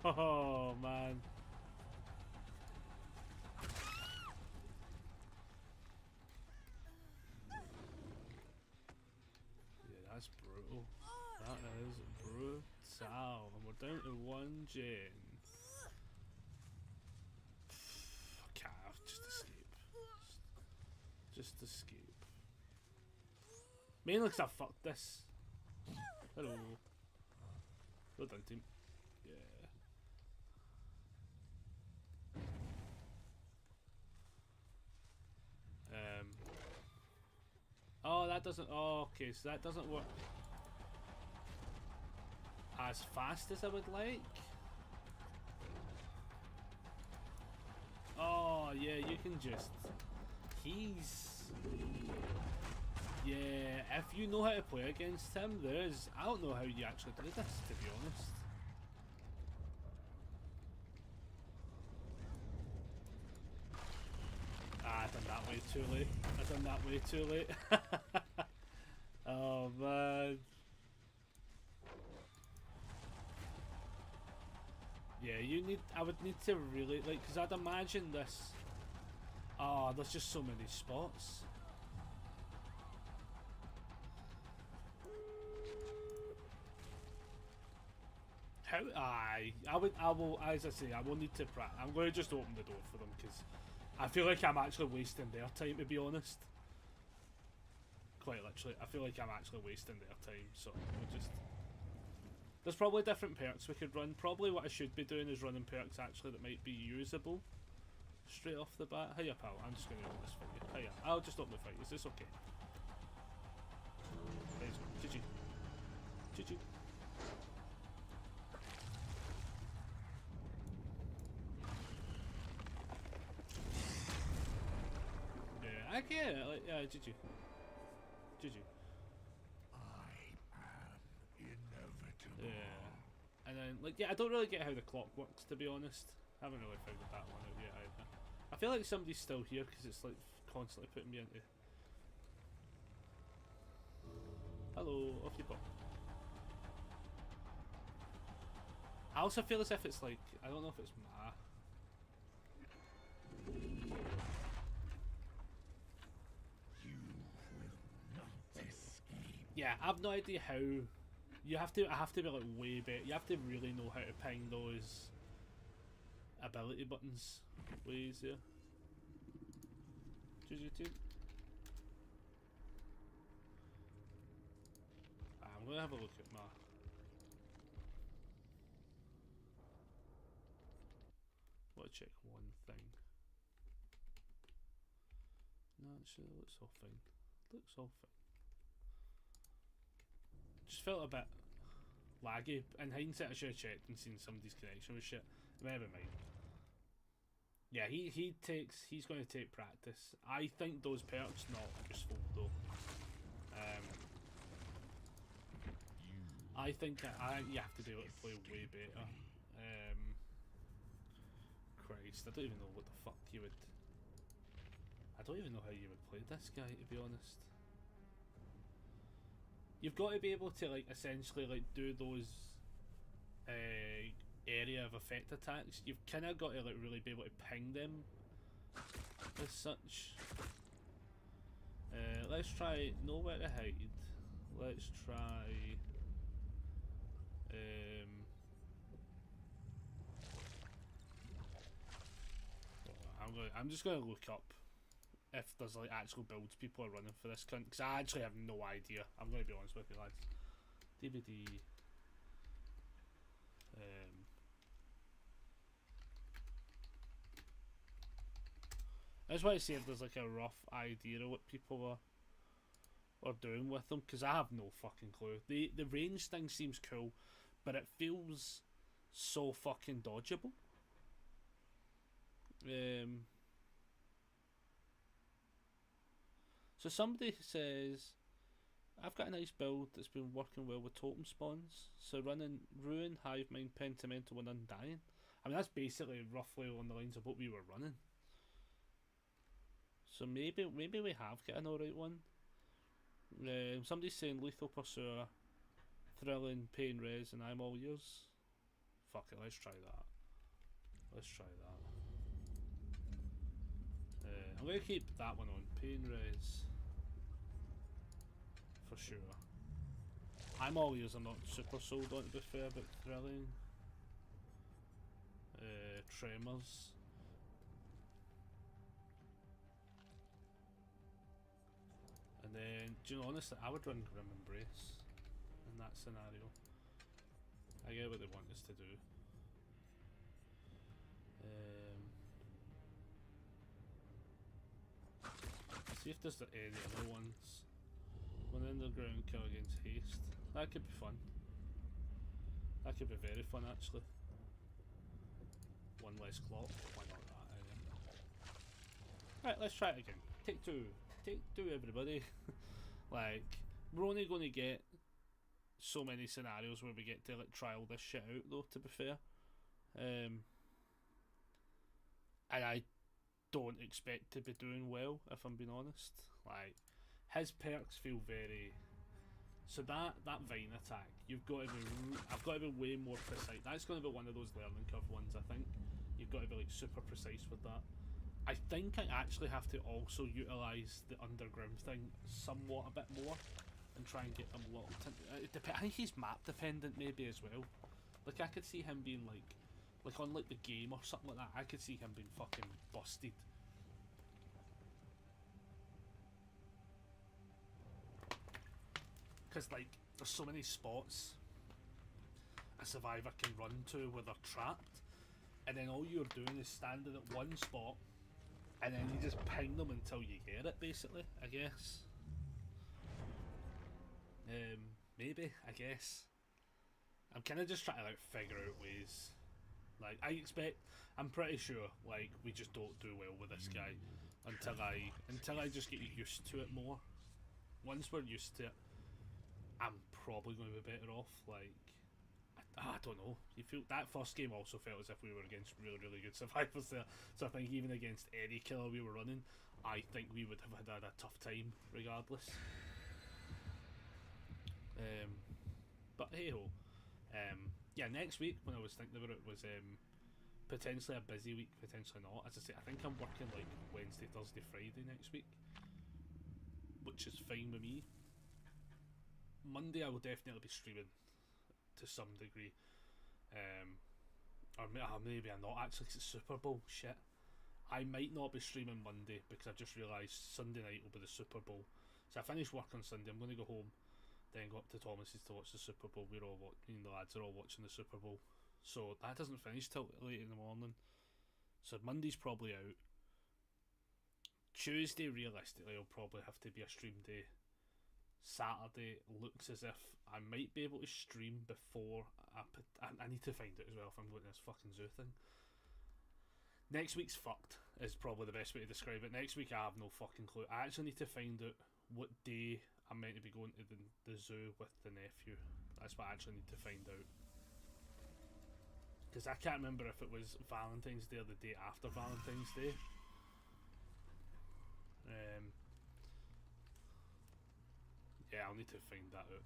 Oh man. brutal. That is brutal. And we're down to 1 gen. Okay, just escape. Just escape. Mainly because I fucked this. Hello. Well done, team. Yeah. Oh, that doesn't. Oh, okay, so that doesn't work as fast as I would like. Oh, yeah, you can just. Yeah, if you know how to play against him, there is. I don't know how you actually do this, to be honest. Ah, I done that way too late. I done that way too late. Oh man. Yeah, you need. I would need to really like, because I'd imagine this. Oh, there's just so many spots. How? I will. As I say, I will need to practice. I'm going to just open the door for them because I feel like I'm actually wasting their time, to be honest. Quite literally, I feel like I'm actually wasting their time. So we'll just. There's probably different perks we could run. Probably what I should be doing is running perks actually that might be usable straight off the bat. Hiya, pal. I'm just going to open this for you. Hiya. I'll just open the fight. Is this okay? Let's go. GG. GG. Yeah, I get it. Like, yeah, GG. GG. Yeah. And then, like, yeah, I don't really get how the clock works, to be honest. I haven't really figured that one out yet either. I feel like somebody's still here because it's, like, constantly putting me into... Hello, off you pop. I also feel as if it's, like, I don't know if it's Ma. Yeah, I've no idea how... I have to be like way better. You have to really know how to ping those ability buttons way easier. GG team. I'm gonna have a look at my. Want to check one thing. No, actually, it looks all fine. Looks all fine. Just felt a bit laggy. In hindsight, I should have checked and seen somebody's connection with shit. Never mind. Yeah, he's going to take practice. I think those perks not useful though. I think you have to be able to play way better. Christ, I don't even know what the fuck you would. I don't even know how you would play this guy, to be honest. You've got to be able to like essentially like do those area of effect attacks. You've kind of got to like really be able to ping them as such. Let's try nowhere to hide. Let's try. I'm just gonna look up if there's like actual builds people are running for this cunt, because I actually have no idea. I'm gonna be honest with you, lads. DVD. I just want to see if there's like a rough idea of what people are doing with them, because I have no fucking clue. The range thing seems cool, but it feels so fucking dodgeable. So somebody says, I've got a nice build that's been working well with totem spawns. So running Ruin, Hivemind, Pentamental and Undying. I mean, that's basically roughly on the lines of what we were running. So maybe we have got an alright one. Somebody's saying Lethal Pursuer, Thrilling, Pain Res, and I'm all yours. Fuck it, let's try that. Let's try that. I'm going to keep that one on. Pain Res. For sure. I'm all ears, I'm not super sold on, to be fair, but thrilling. Tremors. And then, do you know, honestly, I would run Grim Embrace in that scenario. I get what they want us to do. See if there's any other ones. One underground kill against haste. That could be fun. That could be very fun, actually. One less clock. Why not that? Right, let's try it again. Take two. Take two, everybody. Like, we're only going to get so many scenarios where we get to like trial this shit out, though, to be fair. And I don't expect to be doing well, if I'm being honest. Like, his perks feel very... So that vine attack, I've got to be way more precise. That's going to be one of those learning curve ones, I think. You've got to be like super precise with that. I think I actually have to also utilise the underground thing somewhat a bit more and try and get them locked in. I think he's map dependent maybe as well. Like, I could see him being like on like the game or something like that. I could see him being fucking busted. Because like there's so many spots a survivor can run to where they're trapped, and then all you're doing is standing at one spot and then you just ping them until you get it, basically, I guess. Maybe, I guess. I'm kind of just trying to like figure out ways. Like, I'm pretty sure like we just don't do well with this guy until I just get used to it more. Once we're used to it, I'm probably going to be better off. Like, I don't know. You feel that first game also felt as if we were against really, really good survivors there. So I think even against any killer we were running, I think we would have had a tough time regardless. But hey ho. Yeah, next week when I was thinking about it was potentially a busy week, potentially not. As I say, I think I'm working like Wednesday, Thursday, Friday next week, which is fine with me. Monday I will definitely be streaming to some degree, or maybe I'm not actually, 'cause it's Super Bowl shit. I might not be streaming Monday because I've just realised Sunday night will be the Super Bowl. So I finish work on Sunday, I'm going to go home, then go up to Thomas's to watch the Super Bowl. Me and the lads are all watching the Super Bowl, so that doesn't finish till late in the morning. So Monday's probably out. Tuesday realistically will probably have to be a stream day. Saturday looks as if I might be able to stream before I need to find out as well if I'm going to this fucking zoo thing. Next week's fucked is probably the best way to describe it. Next week I have no fucking clue. I actually need to find out what day I'm meant to be going to the zoo with the nephew. That's what I actually need to find out, because I can't remember if it was Valentine's Day or the day after Valentine's Day. Yeah, I'll need to find that out.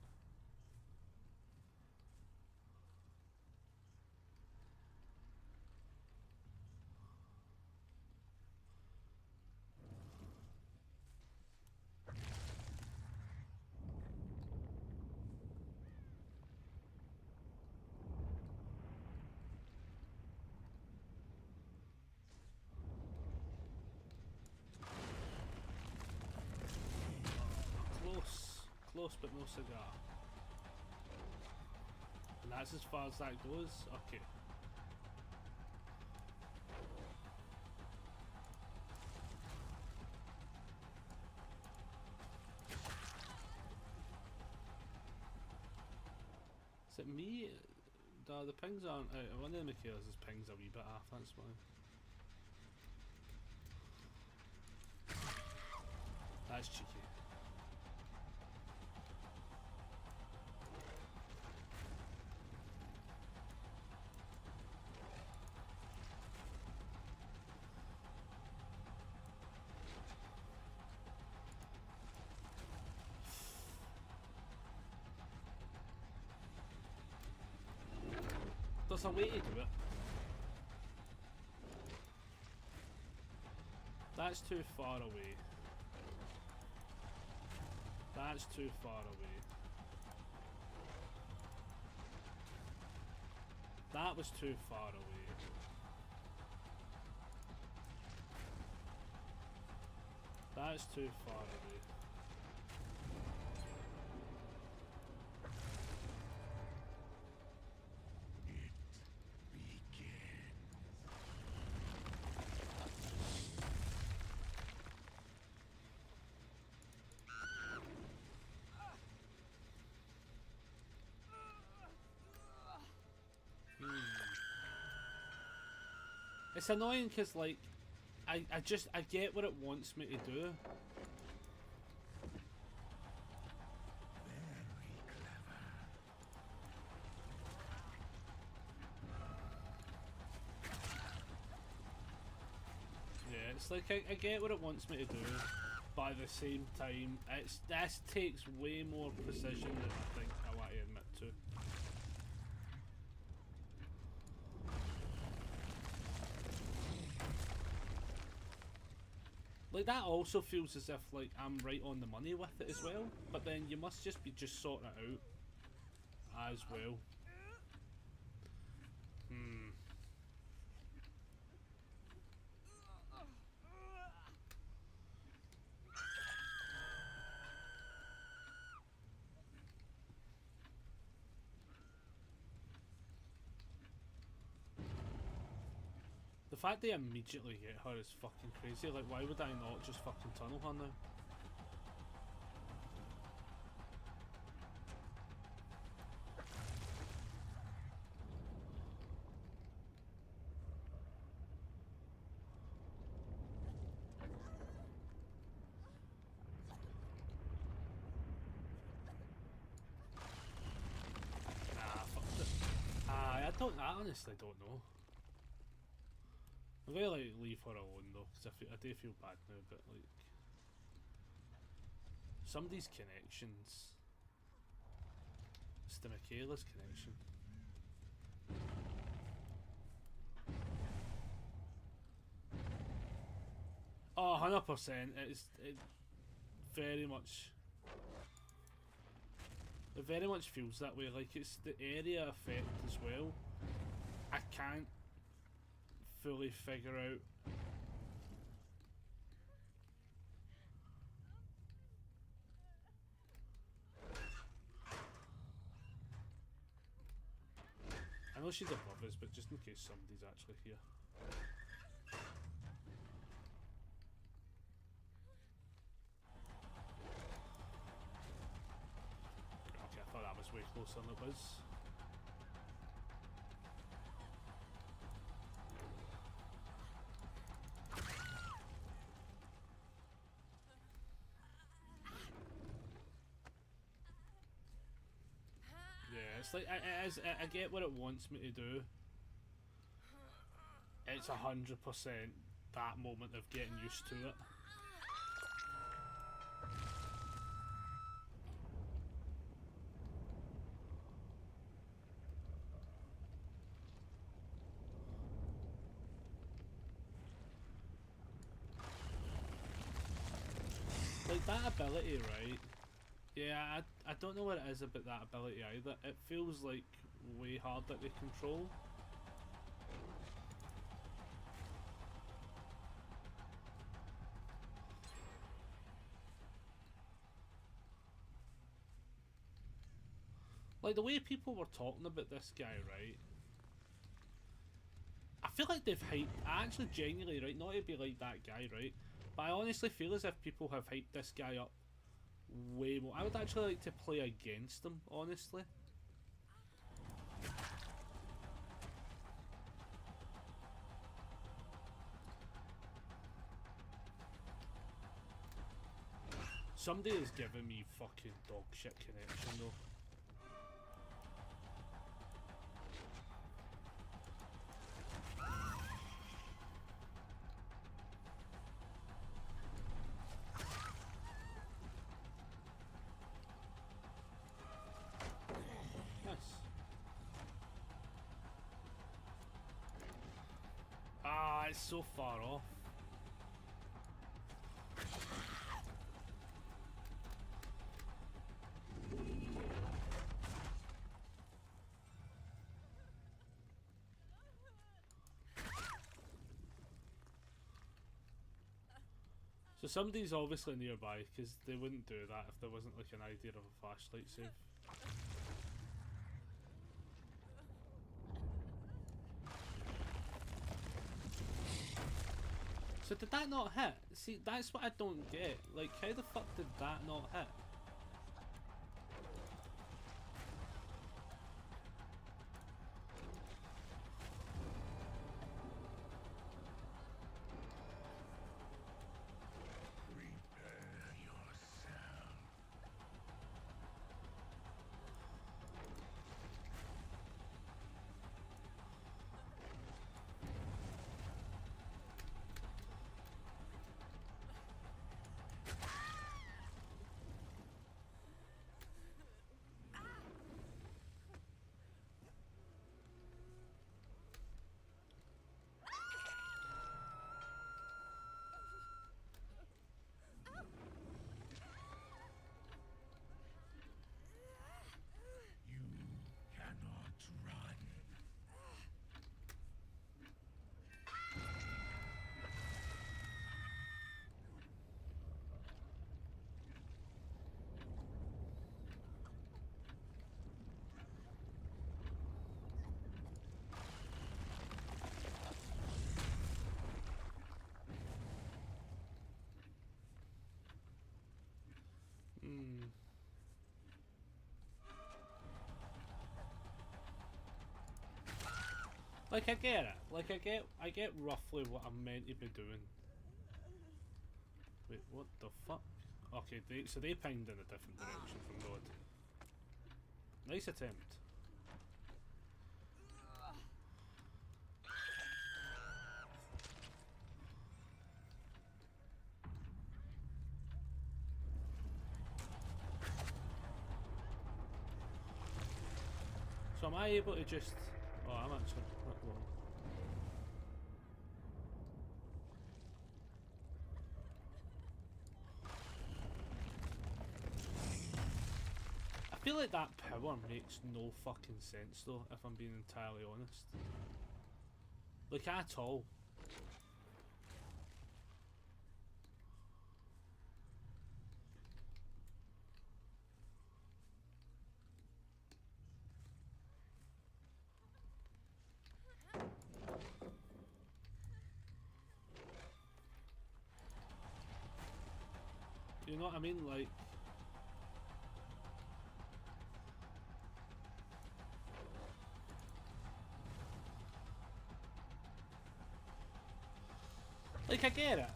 Close but no cigar. And that's as far as that goes? Okay. Is it me? The pings aren't out. One of the Michaela's pings a wee bit off, that's fine. That's cheeky. There's a way to do it. That's too far away. That's too far away. That was too far away. That's too far away. It's annoying because, like, I get what it wants me to do. Yeah, it's like, I get what it wants me to do, but at the same time, this takes way more precision than I think I want to admit to. Like, that also feels as if, like, I'm right on the money with it as well, but then you must just be sorting it out as well. The fact they immediately hit her is fucking crazy. Like, why would I not just fucking tunnel her now? Nah, fuck it. I honestly don't know. I'm gonna, like, leave her alone though, because I do feel bad now, but, like, some of these connections. It's the Michaela's connection. Oh, 100%. It very much feels that way. Like, it's the area effect as well. I can't fully figure out I know she's above us, but just in case somebody's actually here. Okay, I thought that was way closer than it was. Yeah, it's like, I get what it wants me to do. It's 100% that moment of getting used to it. Like, that ability, right? Yeah, I don't know what it is about that ability either. It feels like way harder to control. Like, the way people were talking about this guy, right? I feel like they've hyped. I actually genuinely, right, not to be like that guy, right? But I honestly feel as if people have hyped this guy up way more. I would actually like to play against him, honestly. Somebody is giving me fucking dog shit connection though. Nice. Ah, it's so far off. So somebody's obviously nearby, because they wouldn't do that if there wasn't like an idea of a flashlight save. So did that not hit? See, that's what I don't get. Like, how the fuck did that not hit? Like, I get it. Like, I get roughly what I'm meant to be doing. Wait, what the fuck? Okay, so they pinged in a different direction from Rod. Nice attempt. So am I able to just... Oh, I'm actually not wrong. I feel like that power makes no fucking sense though, if I'm being entirely honest. Like, at all. You know what I mean? Like... Like, I get it.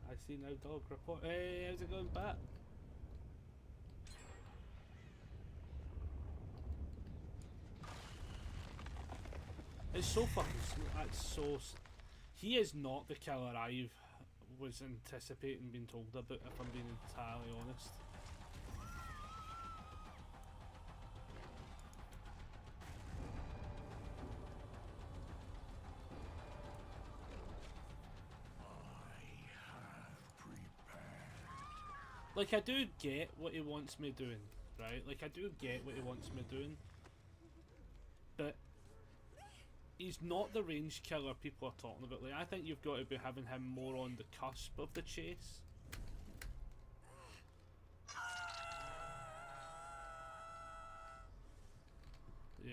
I see now, dog report. Hey, how's it going, Pat? It's so fucking slow. That's so... He is not the killer I was anticipating being told about, if I'm being entirely honest. Like, I do get what he wants me doing, right? Like, I do get what he wants me doing. But he's not the range killer people are talking about. Like, I think you've got to be having him more on the cusp of the chase. Yeah.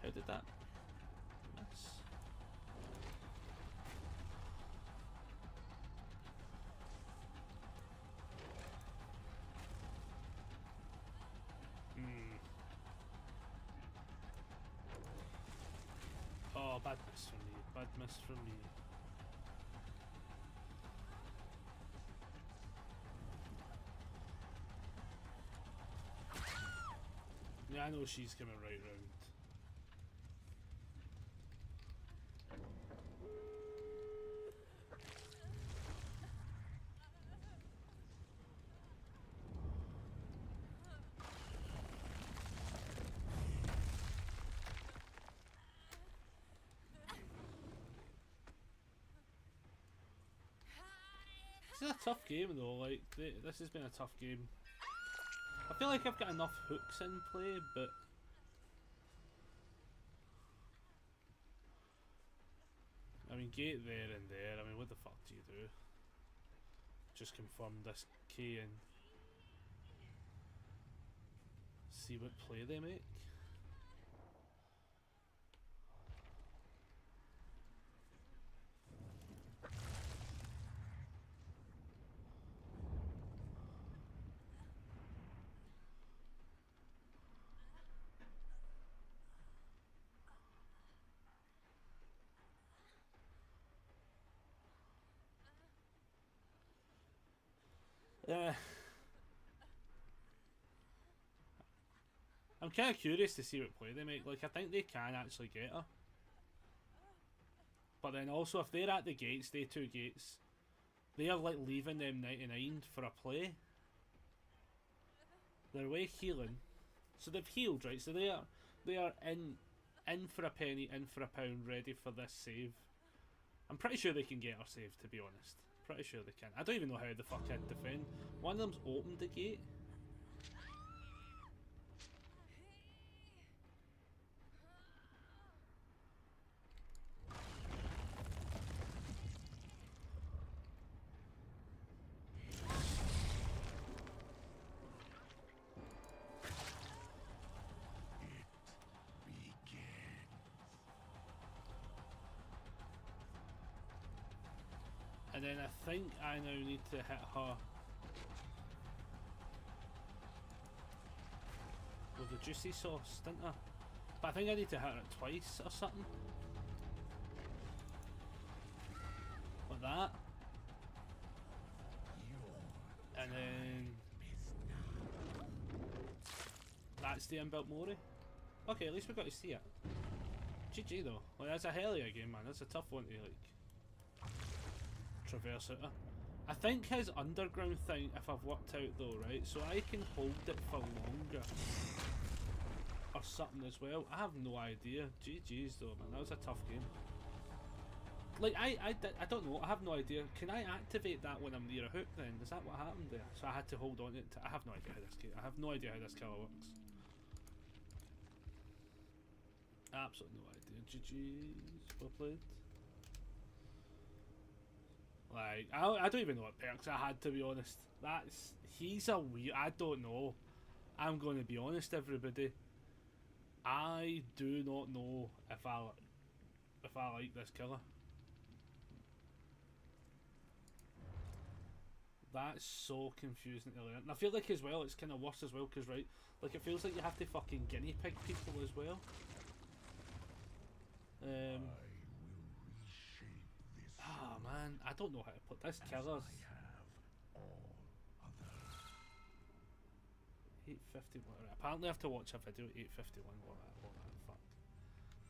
How did that miss? Oh, bad miss from me. Bad miss from me. I know she's coming right round. This is a tough game though, like, this has been a tough game. I feel like I've got enough hooks in play, but... I mean, gate there and there, I mean, what the fuck do you do? Just confirm this key and... see what play they make. I'm kind of curious to see what play they make. Like, I think they can actually get her. But then also, if they're at the gates, they two gates, they are like leaving them 99 for a play. They're away healing. So they've healed, right? So they are in for a penny, in for a pound, ready for this save. I'm pretty sure they can get our save, to be honest. Pretty sure they can. I don't even know how the fuck I'd defend. One of them's opened the gate. And then I think I now need to hit her with the juicy sauce, didn't I? But I think I need to hit it twice or something. Like that. And then... that's the inbuilt Mori. Okay, at least we got to see it. GG though. Like, that's a hell of a game, man. That's a tough one to, like, traverse out of. I think his underground thing, if I've worked out though, right, so I can hold it for longer or something as well. I have no idea. GG's though, man. That was a tough game. Like, I don't know. I have no idea. Can I activate that when I'm near a hook then? Is that what happened there? So I had to hold on to it. I have no idea how this game. I have no idea how this killer works. Absolutely no idea. GG's. Well played. Like, I don't even know what perks I had, to be honest. He's a weird, I don't know. I'm going to be honest, everybody. I do not know if I like this killer. That's so confusing to learn. And I feel like as well, it's kind of worse as well, because, right, like, it feels like you have to fucking guinea pig people as well. Ah, man, I don't know how to put this killer. 851. Apparently, I have to watch a video. 851. What the fuck?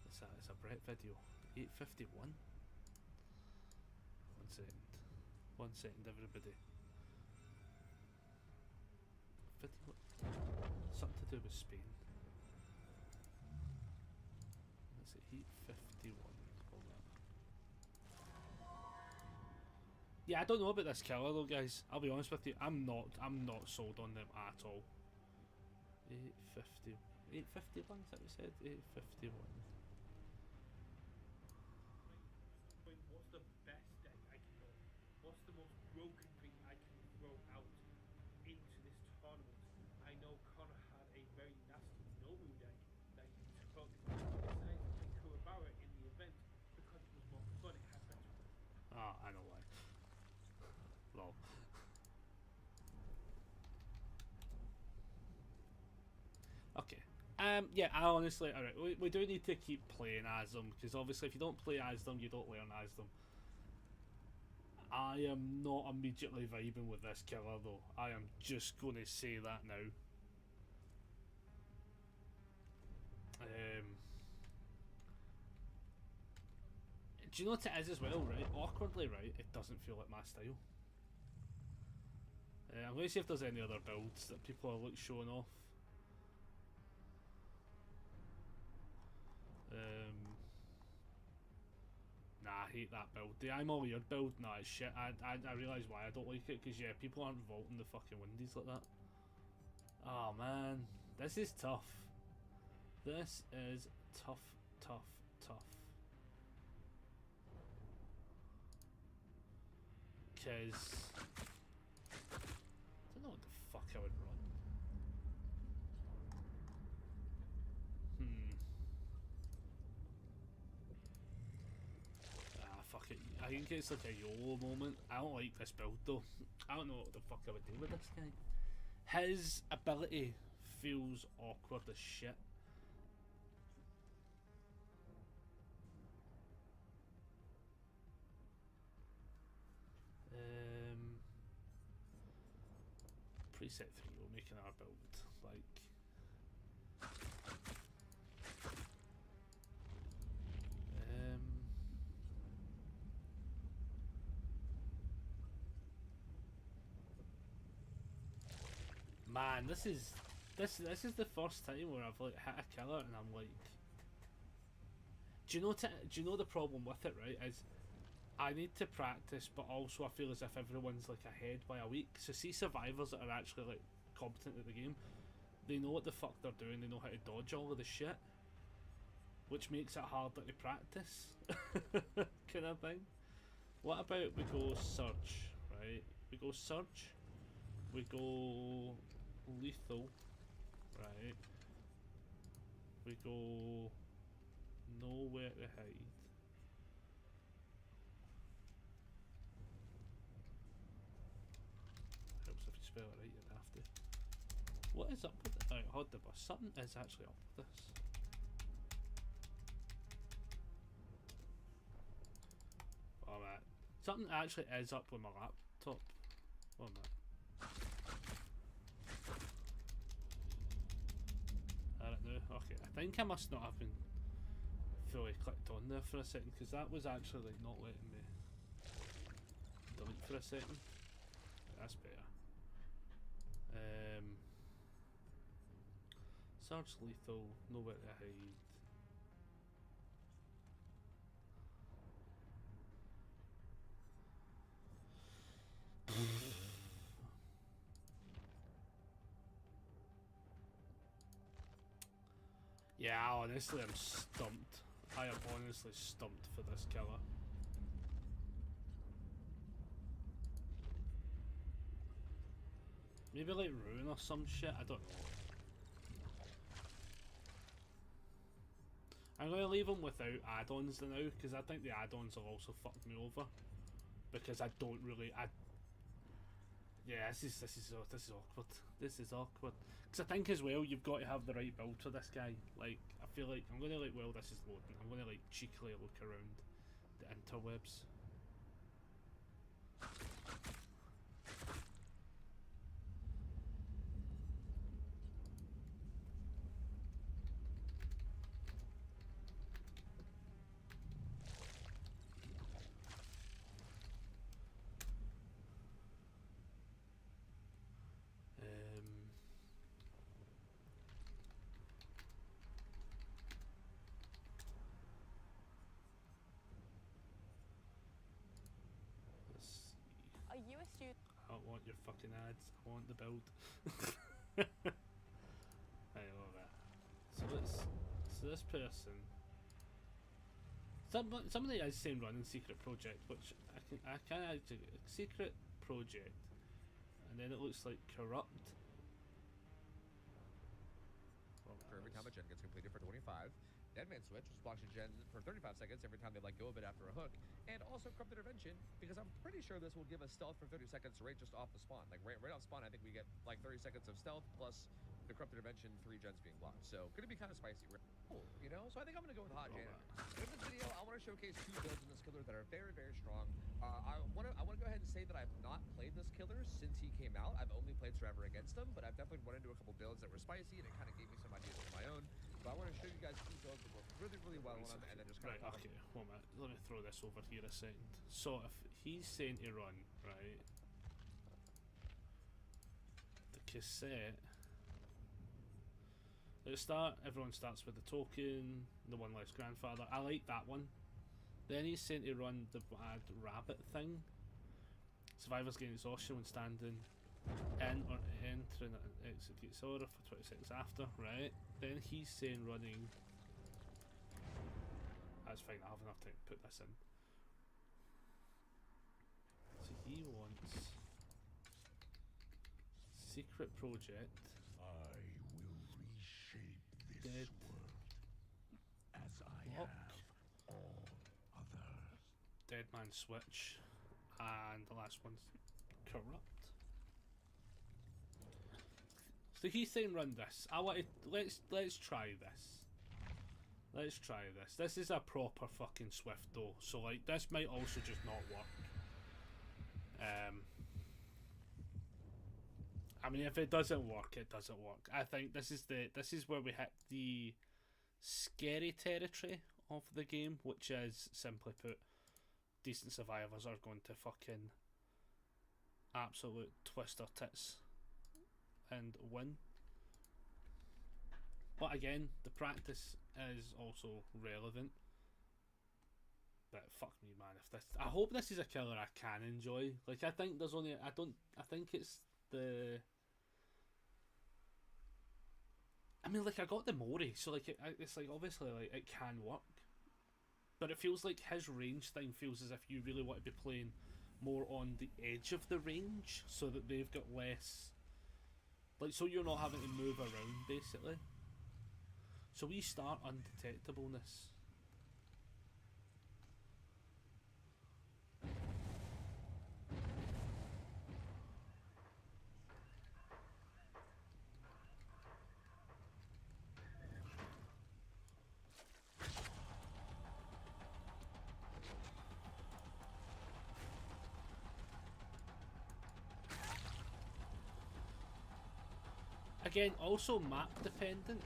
It's a Brett video. 851. 1 second. 1 second, everybody. Video. Something to do with Spain. Let's see. 851. Yeah, I don't know about this killer though, guys. I'll be honest with you. I'm not sold on them at all. 850. 851. Is that what you said? 851. What's the best deck I can go? What's the most broken thing I can throw out into this tournament? I know Connor had a very nasty Nomu deck that he took. He decided to play Kurabara in the event because it was more fun. It had better. Ah, I know why. Lol. Okay. Yeah, I honestly, alright, we do need to keep playing as them, because obviously if you don't play as them, you don't learn as them. I am not immediately vibing with this killer though. I am just going to say that now. Do you know what it is as well, right? Awkwardly, right? It doesn't feel like my style. I'm going to see if there's any other builds that people are like showing off. Nah, I hate that build. The I'm all weird build, nah, it's shit. I realise why I don't like it, because yeah, people aren't vaulting the fucking windies like that. Oh man, this is tough. This is tough, tough, tough. Because I don't know what the fuck I would run. Fuck it. I think it's like a YOLO moment. I don't like this build though. I don't know what the fuck I would do with this guy. His ability feels awkward as shit. Preset 3 will make another build. Like, man, this is the first time where I've like hit a killer and I'm like, do you know the problem with it, right? Is I need to practice, but also I feel as if everyone's like ahead by a week. So see survivors that are actually like competent at the game, they know what the fuck they're doing, they know how to dodge all of the shit, which makes it harder to practice. Kind of thing. What about we go Surge, right? We go Surge, we go Lethal, right? We go Nowhere to Hide. Helps if you spell it right, you'd have to. What is up with it? Alright, hold the bus. Something is actually up with this. Oh man. Something actually is up with my laptop. Oh man. I don't know. Okay, I think I must not have been fully clicked on there for a second, because that was actually like not letting me delete for a second. That's better. Surge, Lethal, Nowhere to Hide. Yeah, honestly, I'm stumped. I am honestly stumped for this killer. Maybe like Ruin or some shit, I don't know. I'm going to leave him without add-ons now, because I think the add-ons will also fuck me over. Because I don't really... Yeah, this is awkward. This is awkward. Because I think as well, you've got to have the right build for this guy. Like, I feel like I'm going to like, while this is loading, I'm going to like cheekily look around the interwebs. Are you a student? I don't want your fucking ads. I want the build. I love that. So this person. Somebody is saying running secret project, which I can actually secret project, and then it looks like corrupt. Well, for every time a gen gets completed for 25, Deadman Switch responds to gens for 35 seconds every time they let go a bit after a hook, and also Corrupt Intervention, because I'm pretty sure this will give us stealth for 30 seconds right just off the spawn. Like right off spawn, I think we get like 30 seconds of stealth plus the Corrupt Intervention 3 gens being blocked. So gonna be kind of spicy, cool, you know? So I think I'm gonna go with Hot Janitor. In this video, I want to showcase 2 builds in this killer that are very, very strong. I want to go ahead and say that I've not played this killer since he came out. I've only played Survivor against him, but I've definitely run into a couple builds that were spicy, and it kind of gave me some ideas of my own. But I want to show you guys two builds that work really, really well on him, and then just kind Right, of okay, 1 minute. Let me throw this over here a second. So if he's saying to run, right, the cassette. At the start, everyone starts with the token, the one less grandfather. I like that one. Then he's saying to run the bad rabbit thing. Survivors gain exhaustion when standing in or entering an execute order for 20 seconds after, right? Then he's saying running. That's fine, I have enough time to put this in. So he wants secret project. I will reshape this Dead. world as I Lock. have all others. Dead Man Switch, and the last one's Corrupt. So he's saying run this. I want to let's try this. Let's try this. This is a proper fucking Swift though, so like this might also just not work. I mean, if it doesn't work, it doesn't work. I think this is where we hit the scary territory of the game, which is, simply put, decent survivors are going to fucking absolute twist their tits and win. But again, the practice is also relevant. But fuck me, man, if this, I hope this is a killer I can enjoy. Like, I think there's only, I think it's the, I mean, like, I got the Mori, so like it's like obviously like it can work, but it feels like his range thing feels as if you really want to be playing more on the edge of the range, so that they've got less, like, so you're not having to move around basically. So we start undetectableness. Again, also map dependent.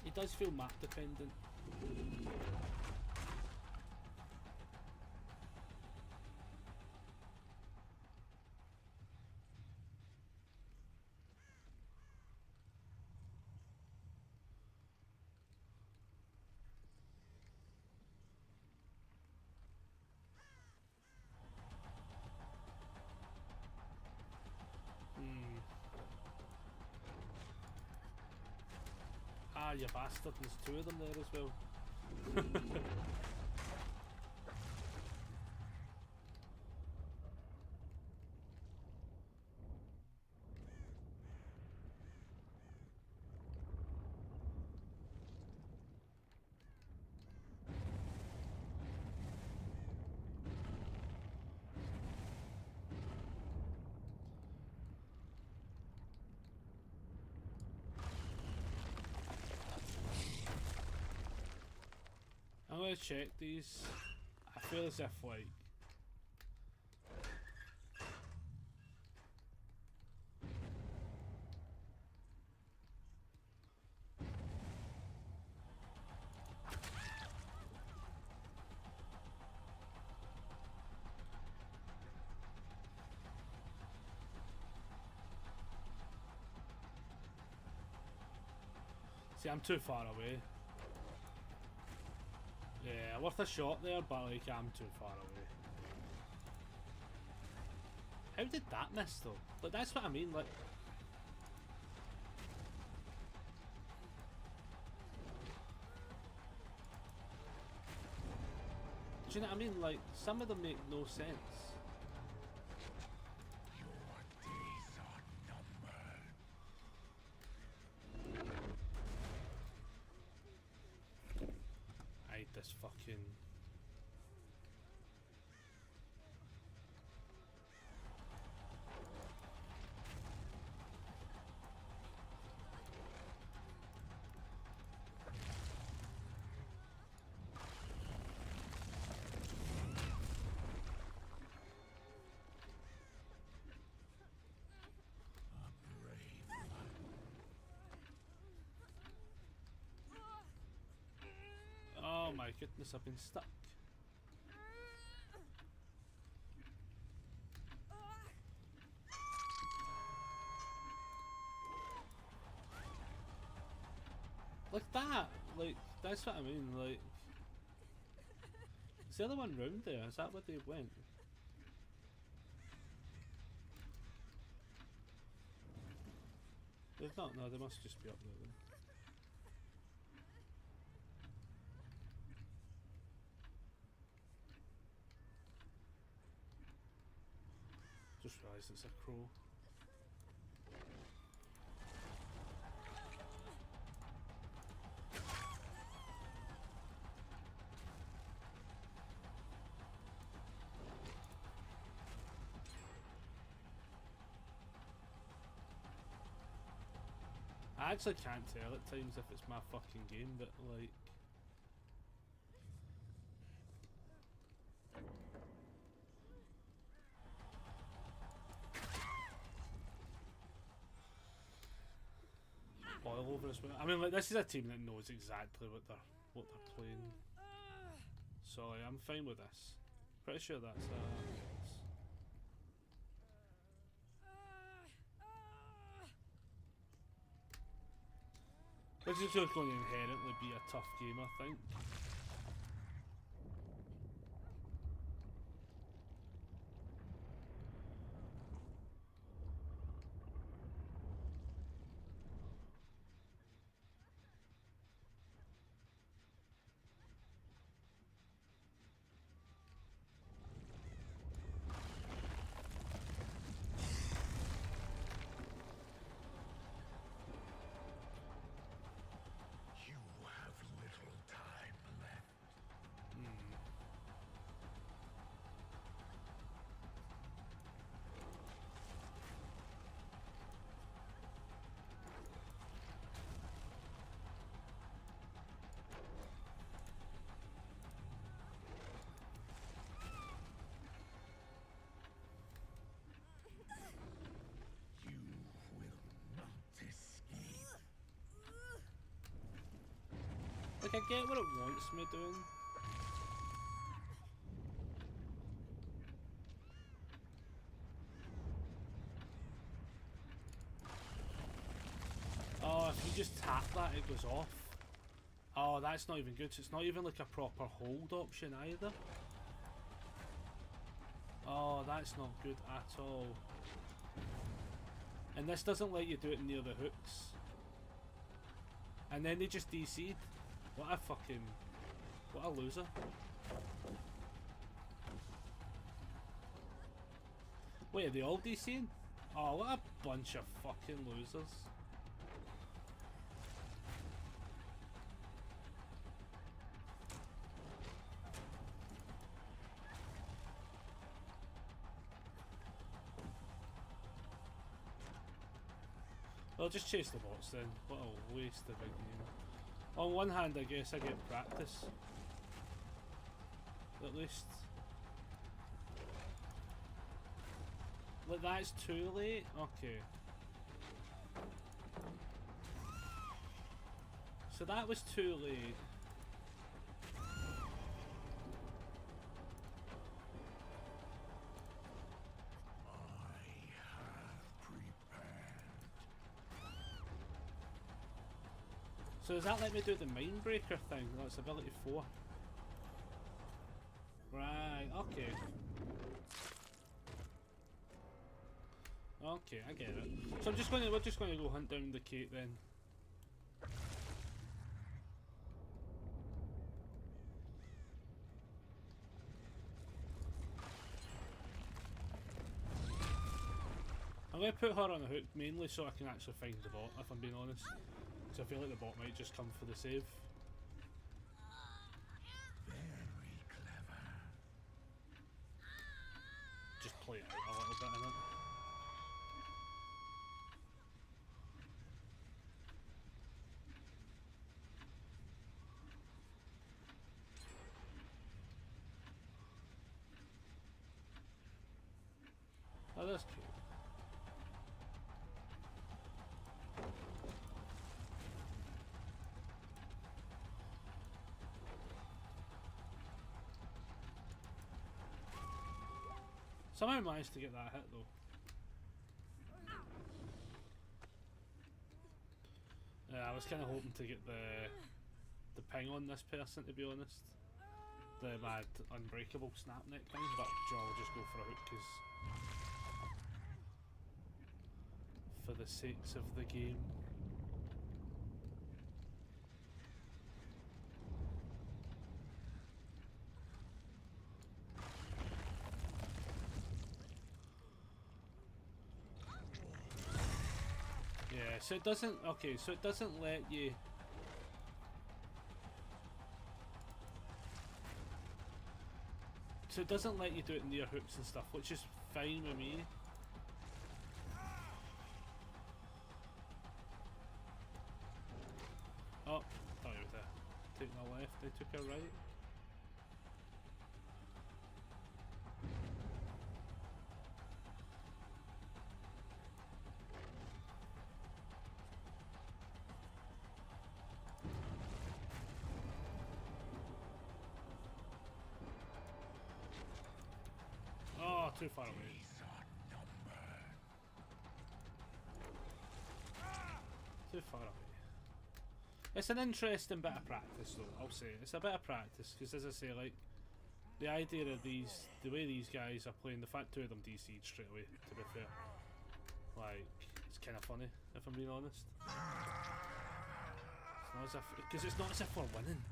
It does feel map dependent. Ah, you bastard, there's two of them there as well. I'm gonna check these. I feel as if like see, I'm too far away. Yeah, worth a shot there, but like I'm too far away. How did that miss though? Like, that's what I mean, like, do you know what I mean? Like, some of them make no sense. Your days are numbered. I hate this fucking. goodness, I've been stuck. Like that! Like, that's what I mean, like... Is the other one round there? Is that where they went? They've not, no, they must just be up there then. Just realised it's a crow. I actually can't tell at times if it's my fucking game that, like... Boil over as well. I mean, like, this is a team that knows exactly what they're playing. So, like, I'm fine with this. Pretty sure that's this is just going to inherently be a tough game, I think. You have little time left. You will not escape. Like, I get what it wants me doing. Oh, if you just tap that, it goes off. Oh, that's not even good. So it's not even like a proper hold option either. Oh, that's not good at all. And this doesn't let you do it near the hooks. And then they just DC'd. What a fucking... What a loser. Wait, are they all DCing? Oh, what a bunch of fucking losers. Well, just chase the bots then. What a waste of a game. On one hand, I guess I get practice. At least. Like, that's too late? Okay. So that was too late. I have prepared. So does that let me do the Mindbreaker thing? That's ability 4. Right, okay. Okay, I get it. So we're just gonna go hunt down the Kate then. I'm gonna put her on a hook mainly so I can actually find the bot, if I'm being honest. So I feel like the bot might just come for the save. Very clever. Just play it out a little bit in it. Oh, that's cute. Somehow managed to get that hit though. I was kind of hoping to get the ping on this person, to be honest. The mad unbreakable snap neck thing, but Joe will just go for a hook because for the sakes of the game. Yeah, so it doesn't, okay, so it doesn't let you. So it doesn't let you do it near hooks and stuff, which is fine with me. Oh, thought you were taking a left, they took a right. Oh, too far away. Too far away. It's an interesting bit of practice though, I'll say. It's a bit of practice, because as I say, like, the idea of these, the way these guys are playing, the fact two of them DC'd straight away, to be fair. Like, it's kind of funny, if I'm being honest. It's not as if, because it's not as if we're winning.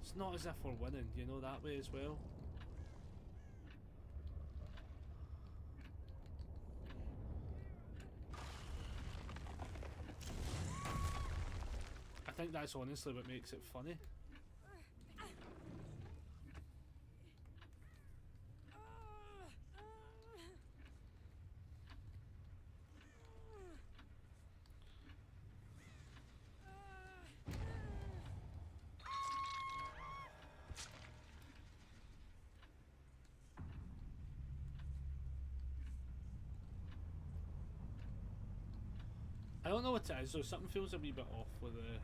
It's not as if we're winning, you know, that way as well. I think that's honestly what makes it funny. I don't know what it is though, something feels a wee bit off with the...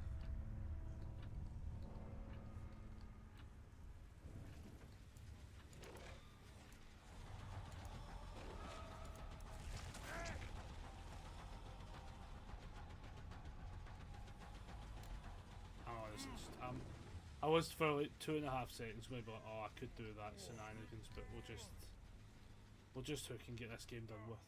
I was for like 2.5 seconds maybe like, oh, I could do that shenanigans, but we'll just hook and get this game done with.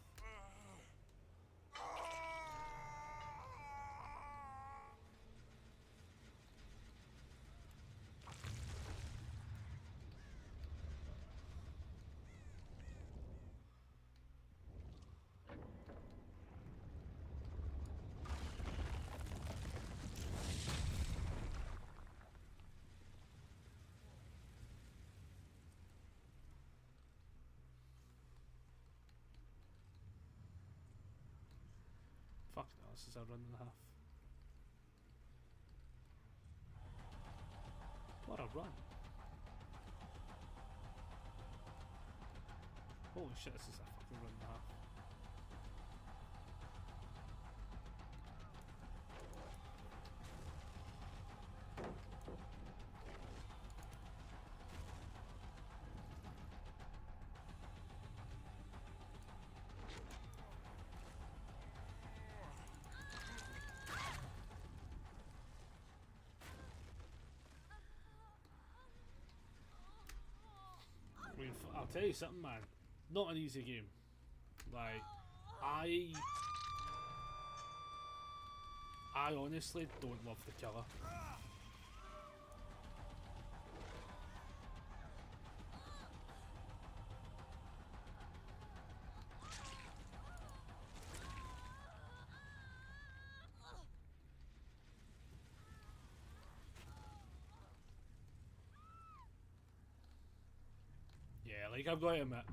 Fuck no, this is a run and a half. What a run. Holy shit, this is a fucking run and a half. I mean, I'll tell you something, man. Not an easy game. Like, I honestly don't love the killer. Yeah, like, I've got to admit,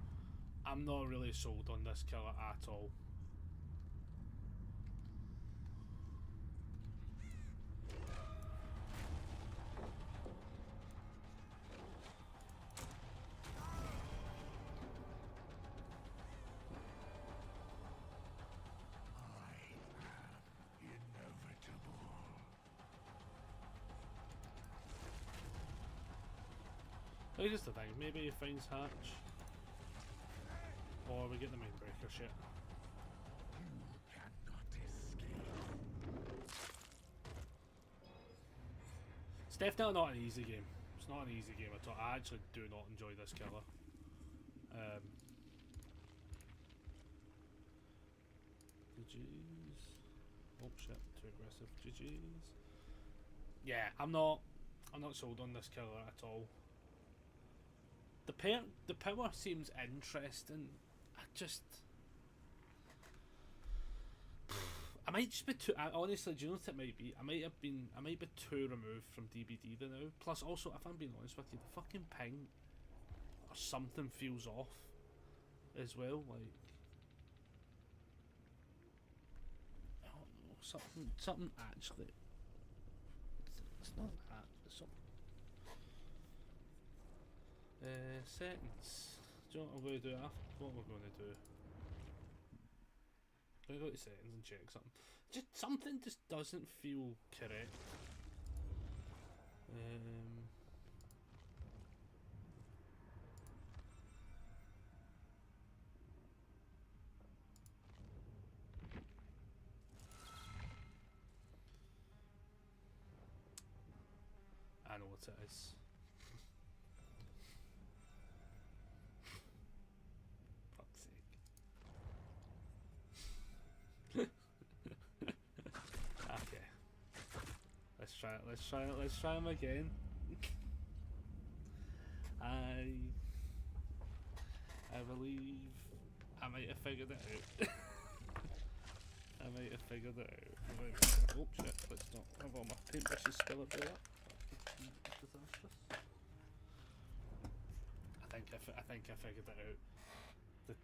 I'm not really sold on this killer at all. Here's the thing, maybe he finds Hatch. get the Mindbreaker shit. You cannot escape. It's definitely not an easy game. It's not an easy game at all. I actually do not enjoy this killer. GG's. Oh shit, too aggressive. GG's. Yeah, I'm not sold on this killer at all. The power seems interesting. I might just be too. Honestly, do you know what it might be? I might be too removed from DBD now. Plus, also, if I'm being honest with you, the fucking ping or something feels off as well. Like, I don't know, something actually. It's not that. It's something. Settings. Do you know what I'm going to do after? What we're going to do? I'm going to go to settings and check something. Something just doesn't feel correct. I know what it is. Fuck's sake. Okay. Let's try him again. I believe I might have figured it out. I might have figured it out. Oh shit, let's not have all my paintbrushes spill a bit up. That could be disastrous. I think I figured it out.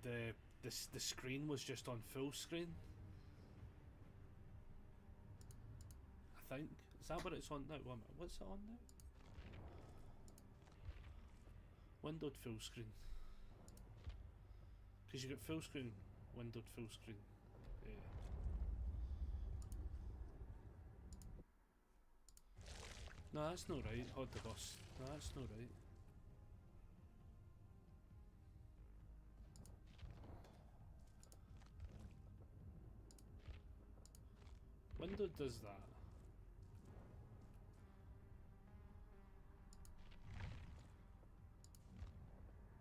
That the screen was just on full screen. I think. Is that what it's on now? What's it on now? Windowed full screen. Because you got full screen, windowed full screen. Yeah. No, that's not right. Hold the bus. No, that's not right. Window does that.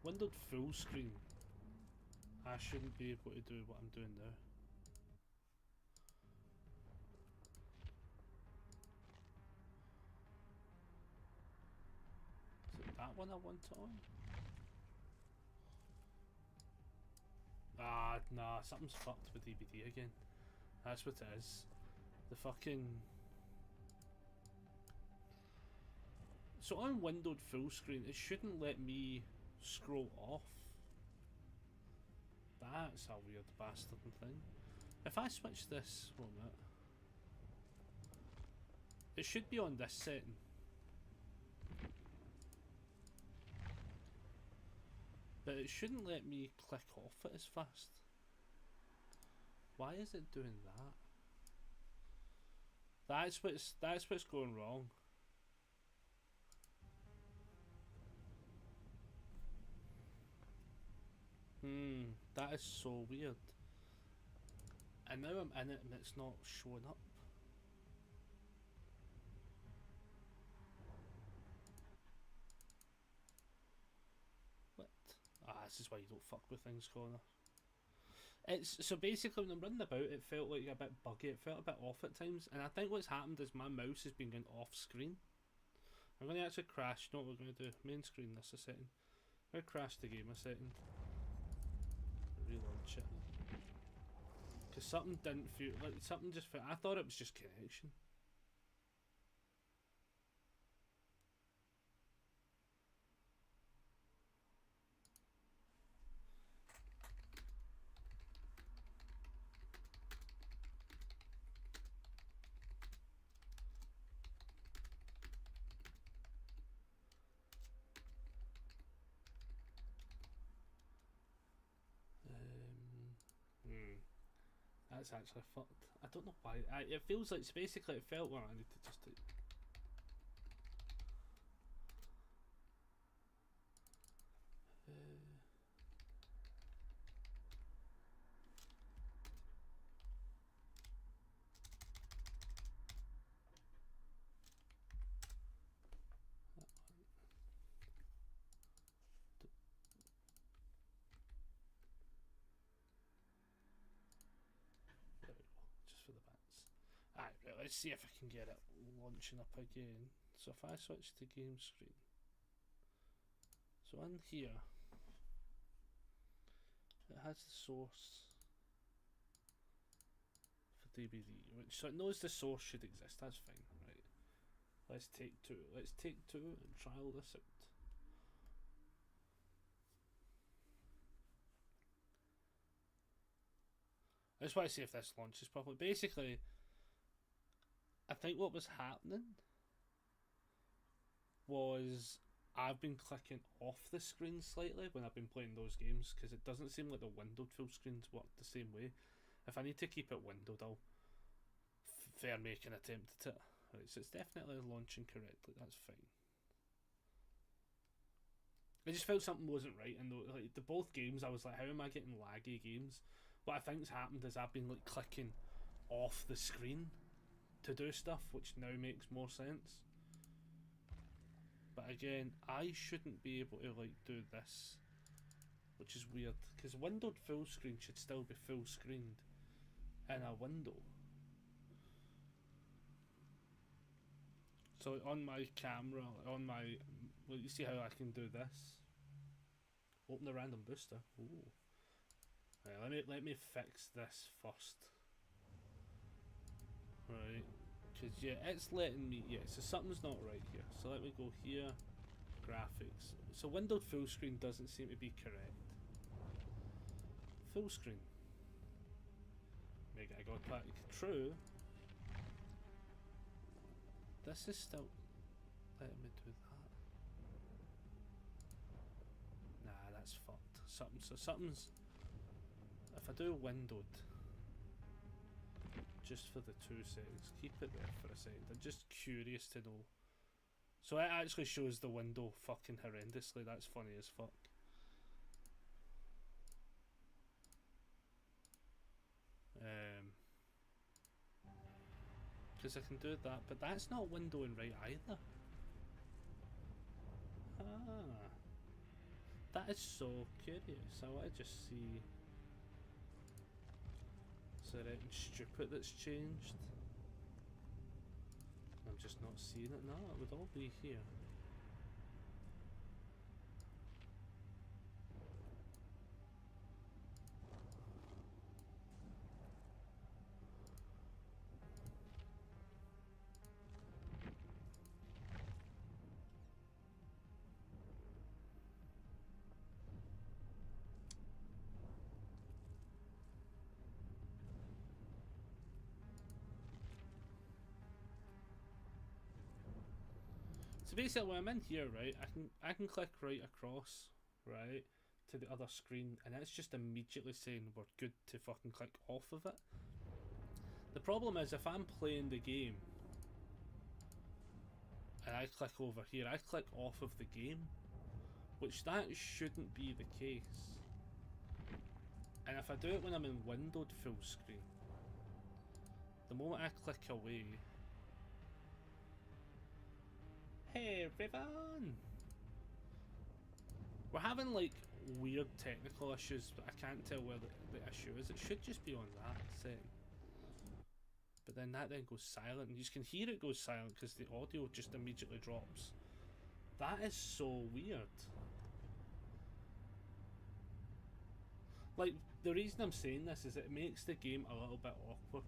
Windowed full screen. I shouldn't be able to do what I'm doing now. Is it that one I want it on? Ah, nah, something's fucked with DBD again. That's what it is. The fucking... So on windowed full screen, it shouldn't let me scroll off. That's a weird bastard thing. If I switch this, 1 minute. It should be on this setting. But it shouldn't let me click off it as fast. Why is it doing that? That's what's going wrong. That is so weird. And now I'm in it and it's not showing up. What? This is why you don't fuck with things, Connor. It's so basically when I'm running about, it felt like a bit buggy. It felt a bit off at times, and I think what's happened is my mouse has been going off screen. I'm going to actually crash. You know what we're going to do? Main screen. This a second. I'm going to crash the game a second. Relaunch it. Because something didn't feel like something just felt. I thought it was just connection. That's actually fucked. I don't know why. It feels like, basically it felt I need to just do. Let's see if I can get it launching up again. So if I switch to game screen, so in here, it has the source for DBD, which so it knows the source should exist. That's fine, right? Let's take two. Let's take two and trial this out. I just want to see if this launches properly. Basically, I think what was happening was I've been clicking off the screen slightly when I've been playing those games because it doesn't seem like the windowed full screens work the same way. If I need to keep it windowed, I'll fair make an attempt at it. Right, so it's definitely launching correctly. That's fine. I just felt something wasn't right, and like the both games, I was like, how am I getting laggy games? What I think's happened is I've been like clicking off the screen to do stuff, which now makes more sense. But again, I shouldn't be able to like do this, which is weird because windowed full screen should still be full screened in a window. So on my camera, on my, well, you see how I can do this? Open the random booster. Ooh. Right, let me fix this first. Right, because yeah, it's letting me, yeah, so something's not right here. So let me go here, graphics. So windowed full screen doesn't seem to be correct. Full screen. Maybe I got back. True. This is still letting me do that. Nah, that's fucked. Something's. If I do windowed, just for the 2 seconds, keep it there for a second. I'm just curious to know. So it actually shows the window fucking horrendously. That's funny as fuck. Because I can do that, but that's not windowing right either. Ah, that is so curious. I want to just see. Is there anything stupid that's changed? I'm just not seeing it. No, it would all be here. So basically when I'm in here, right, I can click right across, right, to the other screen, and it's just immediately saying we're good to fucking click off of it. The problem is if I'm playing the game and I click over here, I click off of the game, which that shouldn't be the case. And if I do it when I'm in windowed full screen, the moment I click away. Hey everyone! We're having like weird technical issues, but I can't tell where the issue is. It should just be on that setting. But then that then goes silent, and you can hear it goes silent because the audio just immediately drops. That is so weird. Like, the reason I'm saying this is it makes the game a little bit awkward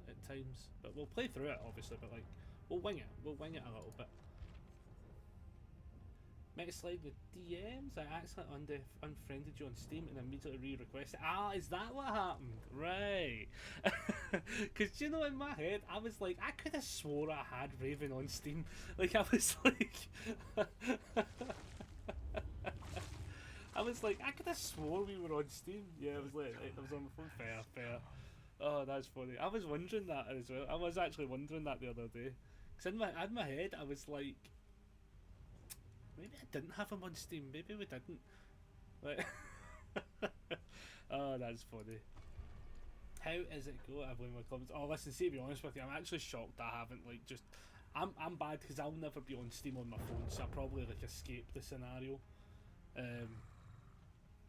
at times. But we'll play through it, obviously, but like, we'll wing it. We'll wing it a little bit. Might slide with DMs. I accidentally unfriended you on Steam and immediately re-requested. Ah, is that what happened? Right. Because, you know, in my head, I was like, I could have swore I had Raven on Steam. Like, I was like... I was like, I could have swore we were on Steam. Yeah, I was like, I was on my phone. Fair. Oh, that's funny. I was wondering that as well. I was actually wondering that the other day. Because in my head, I was like... Maybe I didn't have him on Steam. Maybe we didn't. Like, oh, that's funny. How is it go? I blame my comments. Oh, listen. See, to be honest with you, I'm actually shocked I haven't like just. I'm bad because I'll never be on Steam on my phone, so I probably like escape the scenario.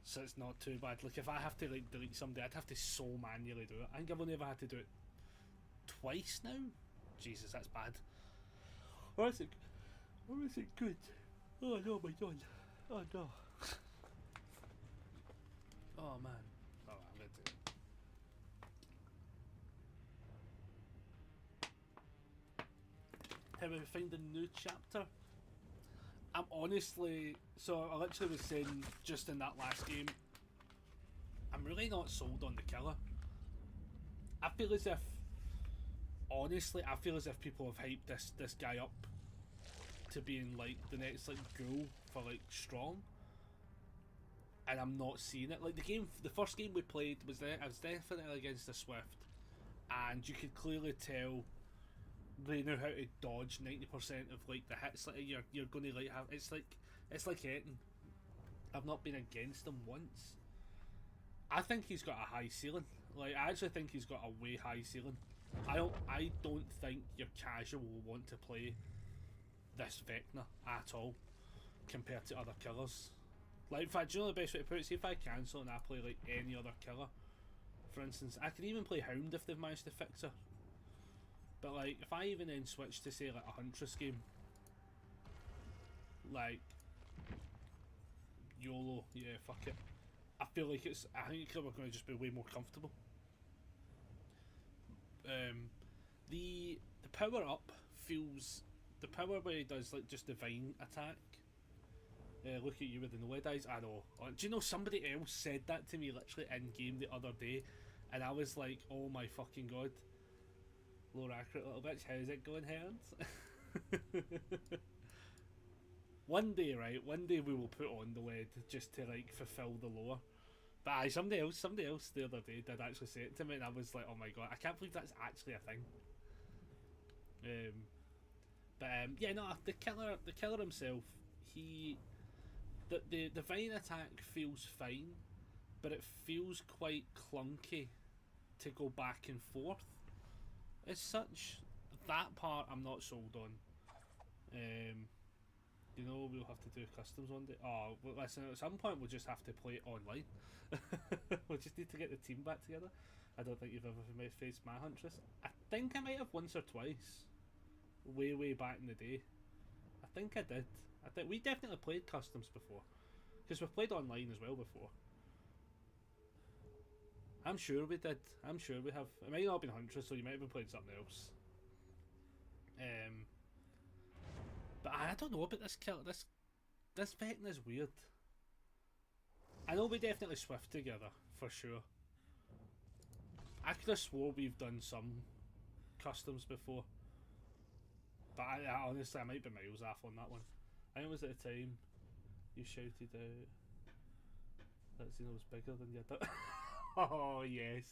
So it's not too bad. Like if I have to like delete somebody, I'd have to so manually do it. I think I've only ever had to do it twice now. Jesus, that's bad. Or is it? Or is it good? Oh no, my God. Oh no. Oh man. Oh, I'm gonna do it. How we find the new chapter? I'm honestly, so I literally was saying just in that last game, I'm really not sold on the killer. I feel as if, honestly, I feel as if people have hyped this guy up to being like the next like ghoul for like strong, and I'm not seeing it. Like the first game we played was I was definitely against the Swift, and you could clearly tell they know how to dodge 90% of like the hits. Like you're going to like have it's like Eton. I've not been against him once. I think he's got a high ceiling. Like I actually think he's got a way high ceiling. I don't think your casual will want to play this Vecna at all compared to other killers. Like in fact, do you know the best way to put it? See if I cancel and I play like any other killer. For instance, I can even play Hound if they've managed to fix her. But like, if I even then switch to say like a Huntress game, like YOLO, yeah, fuck it. I feel like I think we're going to just be way more comfortable. The power up feels the power where he does like just divine attack. Look at you with the no-head eyes. I know. Do you know somebody else said that to me literally in game the other day, and I was like, oh my fucking god. Lore accurate little bitch, how's it going, Herons? One day, right? One day we will put on the lead just to like fulfill the lore. But aye, somebody else the other day did actually say it to me, and I was like, oh my god, I can't believe that's actually a thing. Yeah, no, the killer himself, the divine attack feels fine, but it feels quite clunky to go back and forth. As such, that part I'm not sold on. You know, we'll have to do customs one day. Oh, well, listen, at some point we'll just have to play it online. We'll just need to get the team back together. I don't think you've ever faced my Huntress. I think I might have once or twice. Way back in the day. I think I did. I think we definitely played customs before. Because we've played online as well before. I'm sure we did. I'm sure we have. It might not have been Huntress, so you might have been playing something else. But I don't know about this killer. This Vecna is weird. I know we definitely Swift together, for sure. I could have swore we've done some customs before. But I honestly, I might be miles off on that one. I think it was at the time you shouted out that Xeno was bigger than your dad. Oh, yes.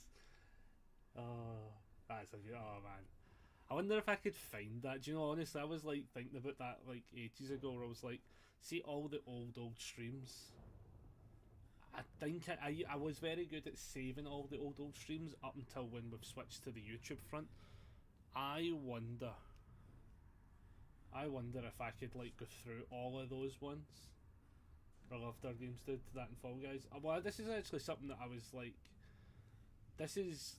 Oh, that's a good... Oh, man. I wonder if I could find that. Do you know, honestly, I was like thinking about that like ages ago where I was like, see all the old streams. I think I was very good at saving all the old streams up until when we've switched to the YouTube front. I wonder if I could like go through all of those ones. I loved our games did that in Fall Guys. Well, this is actually something that I was like, this is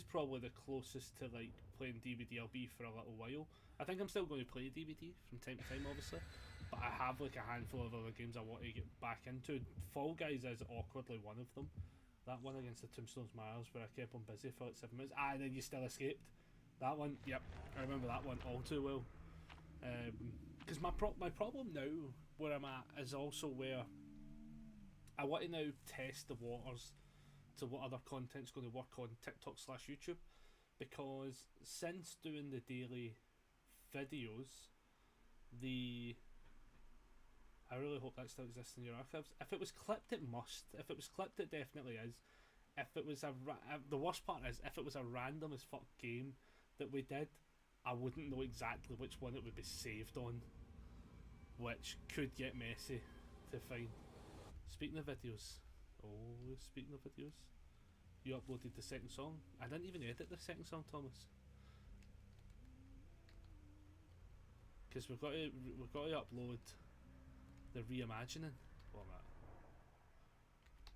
probably the closest to like playing DVD I'll be for a little while. I think I'm still going to play DVD from time to time, obviously, but I have like a handful of other games I want to get back into. Fall Guys is awkwardly one of them. That one against the Tombstones Miles where I kept on busy for like 7 minutes. And then you still escaped. That one, yep, I remember that one all too well. Because my problem now where I'm at is also where I want to now test the waters to what other content's going to work on TikTok/YouTube, because since doing the daily videos, I really hope that still exists in your archives. If it was clipped, it must. If it was clipped, it definitely is. If it was the worst part is if it was a random as fuck game that we did, I wouldn't know exactly which one it would be saved on, which could get messy to find. Speaking of videos, you uploaded the second song. I didn't even edit the second song, Thomas, because we've got to upload the reimagining. Well,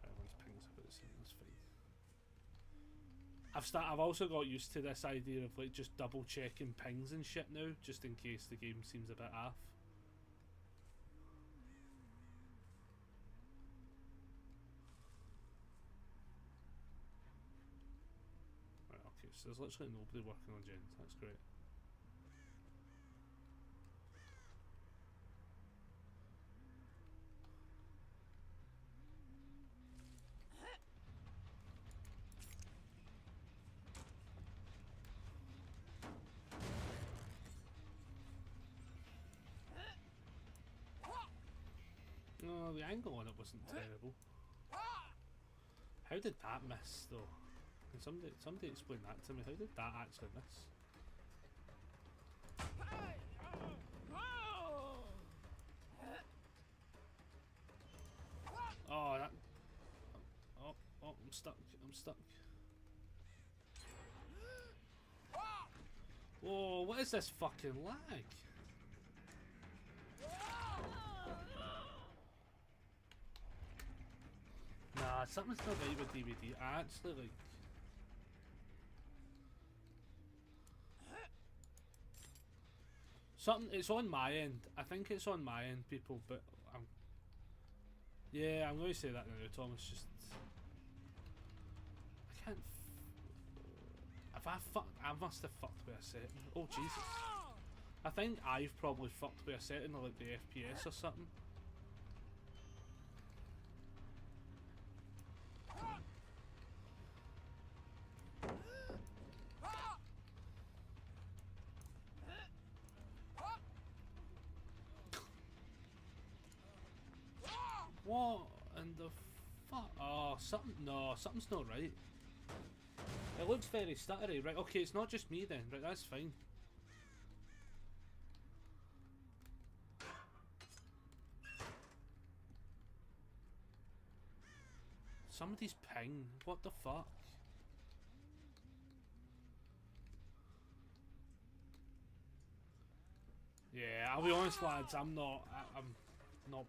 everyone's pings about the same. That's I've also got used to this idea of like just double checking pings and shit now, just in case the game seems a bit off. Right, okay, so there's literally nobody working on gens. That's great. No, the angle on it wasn't terrible. How did that miss though? Can somebody explain that to me? How did that actually miss? Oh, that. Oh, I'm stuck. I'm stuck. Whoa, what is this fucking lag? Nah, something's not right with DVD. I actually like. Something. It's on my end. I think it's on my end, people. But I'm. Yeah, I'm going to say that now. Thomas, just. I can't. If I must have fucked with a setting. Oh Jesus. I think I've probably fucked with a setting like the FPS or something. What in the fuck? Oh, something. No, something's not right. It looks very stuttery. Right, okay, it's not just me then. Right, that's fine. Somebody's ping. What the fuck? Yeah, I'll be honest, lads. I'm not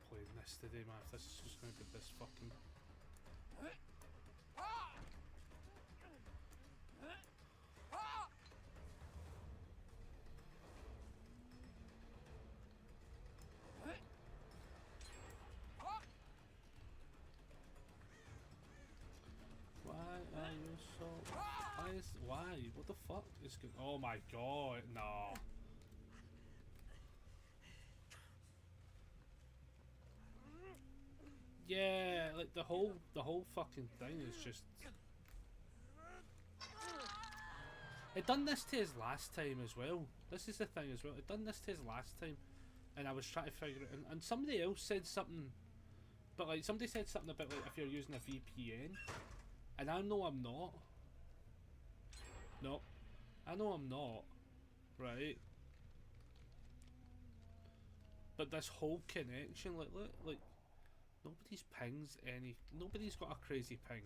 playing this today, man. If this is just going to be this fucking. Why are you so? Why? What the fuck is going? Oh my god! No. Yeah, like the whole fucking thing is just. It done this to us last time as well. This is the thing as well. It done this to us last time, and I was trying to figure it. And somebody else said something, but like somebody said something about like if you're using a VPN, and I know I'm not. No, I know I'm not. Right. But this whole connection, like look, like. Nobody's pings any. Nobody's got a crazy ping.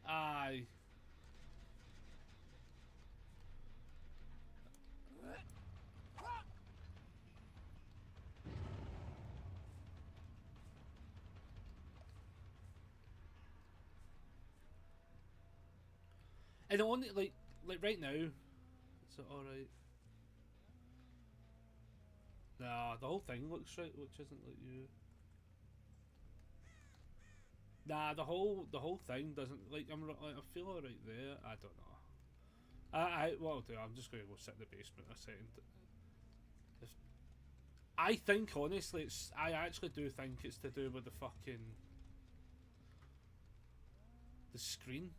Aye. And only like right now. Is it alright? Nah, the whole thing looks right, which isn't like you. Nah, the whole thing doesn't like. I feel alright there. I don't know. What I'll do, I'm just gonna go sit in the basement a second. I think honestly, I actually do think it's to do with the fucking the screen.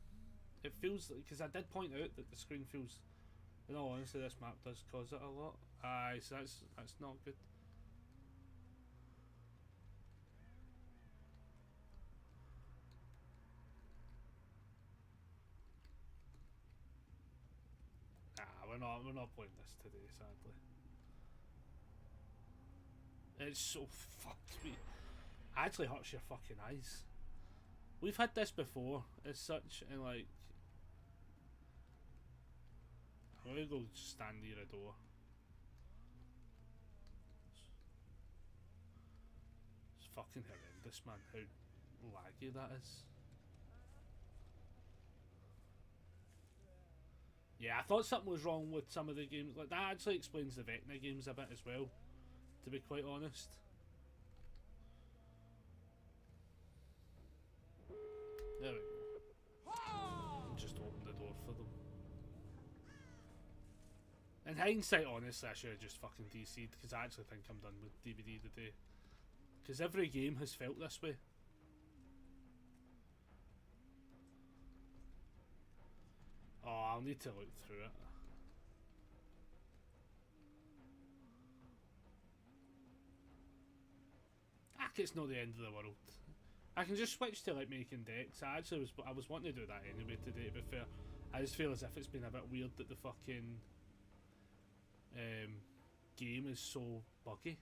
It feels like, because I did point out that the screen feels. In all honesty, this map does cause it a lot. Aye, so that's not good. Nah, we're not playing this today, sadly. It's so fucked me. It actually hurts your fucking eyes. We've had this before as such, and like I'm gonna go stand near a door. fucking horrendous, man. How laggy that is. Yeah, I thought something was wrong with some of the games. Like, that actually explains the Vecna games a bit as well, to be quite honest. There we go. Just open the door for them. In hindsight, honestly, I should have just fucking DC'd, because I actually think I'm done with DVD today. Because every game has felt this way. Oh, I'll need to look through it. It's not the end of the world. I can just switch to like making decks. I was wanting to do that anyway today, to be fair. I just feel as if it's been a bit weird that the fucking game is so buggy.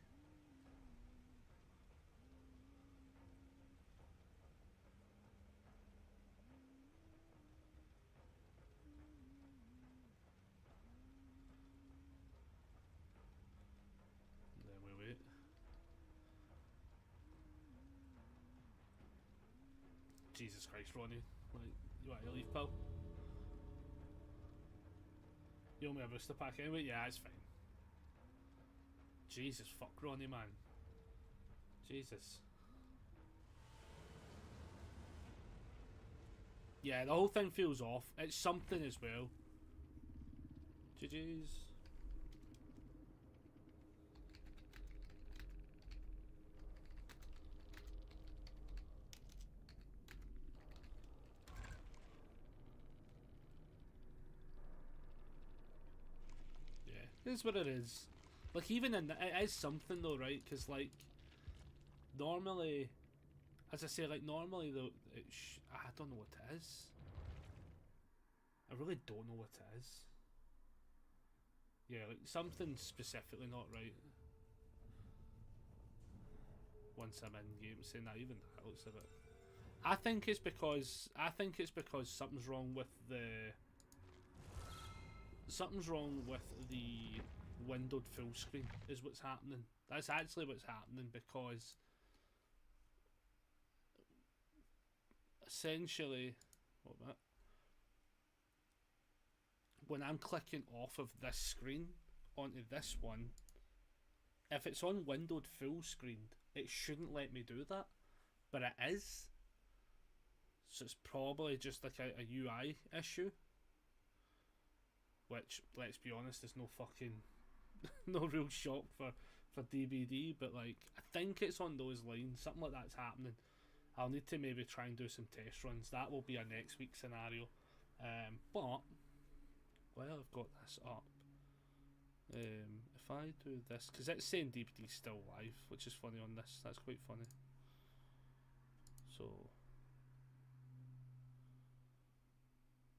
Then we wait. Jesus Christ, Ronnie. Like, you want to leave, pal? You owe me a booster pack anyway? Yeah, it's fine. Jesus, fuck Ronnie, man. Jesus. Yeah, the whole thing feels off. It's something as well. GG's. It is what it is. Like, even in it is something though, right? Because like, normally, as I say, like normally though, I don't know what it is. I really don't know what it is. Yeah, like something specifically not right. Once I'm in game, saying that even that looks a bit. I think it's because something's wrong with the. Something's wrong with the windowed full screen is what's happening. That's actually what's happening, because essentially, when I'm clicking off of this screen onto this one, if it's on windowed full screen, it shouldn't let me do that, but it is. So it's probably just like a UI issue. Which, let's be honest, is no fucking, no real shock for DBD, but like, I think it's on those lines, something like that's happening. I'll need to maybe try and do some test runs. That will be a next week scenario. But, well, I've got this up. If I do this, because it's saying DBD's still live, which is funny on this, that's quite funny. So,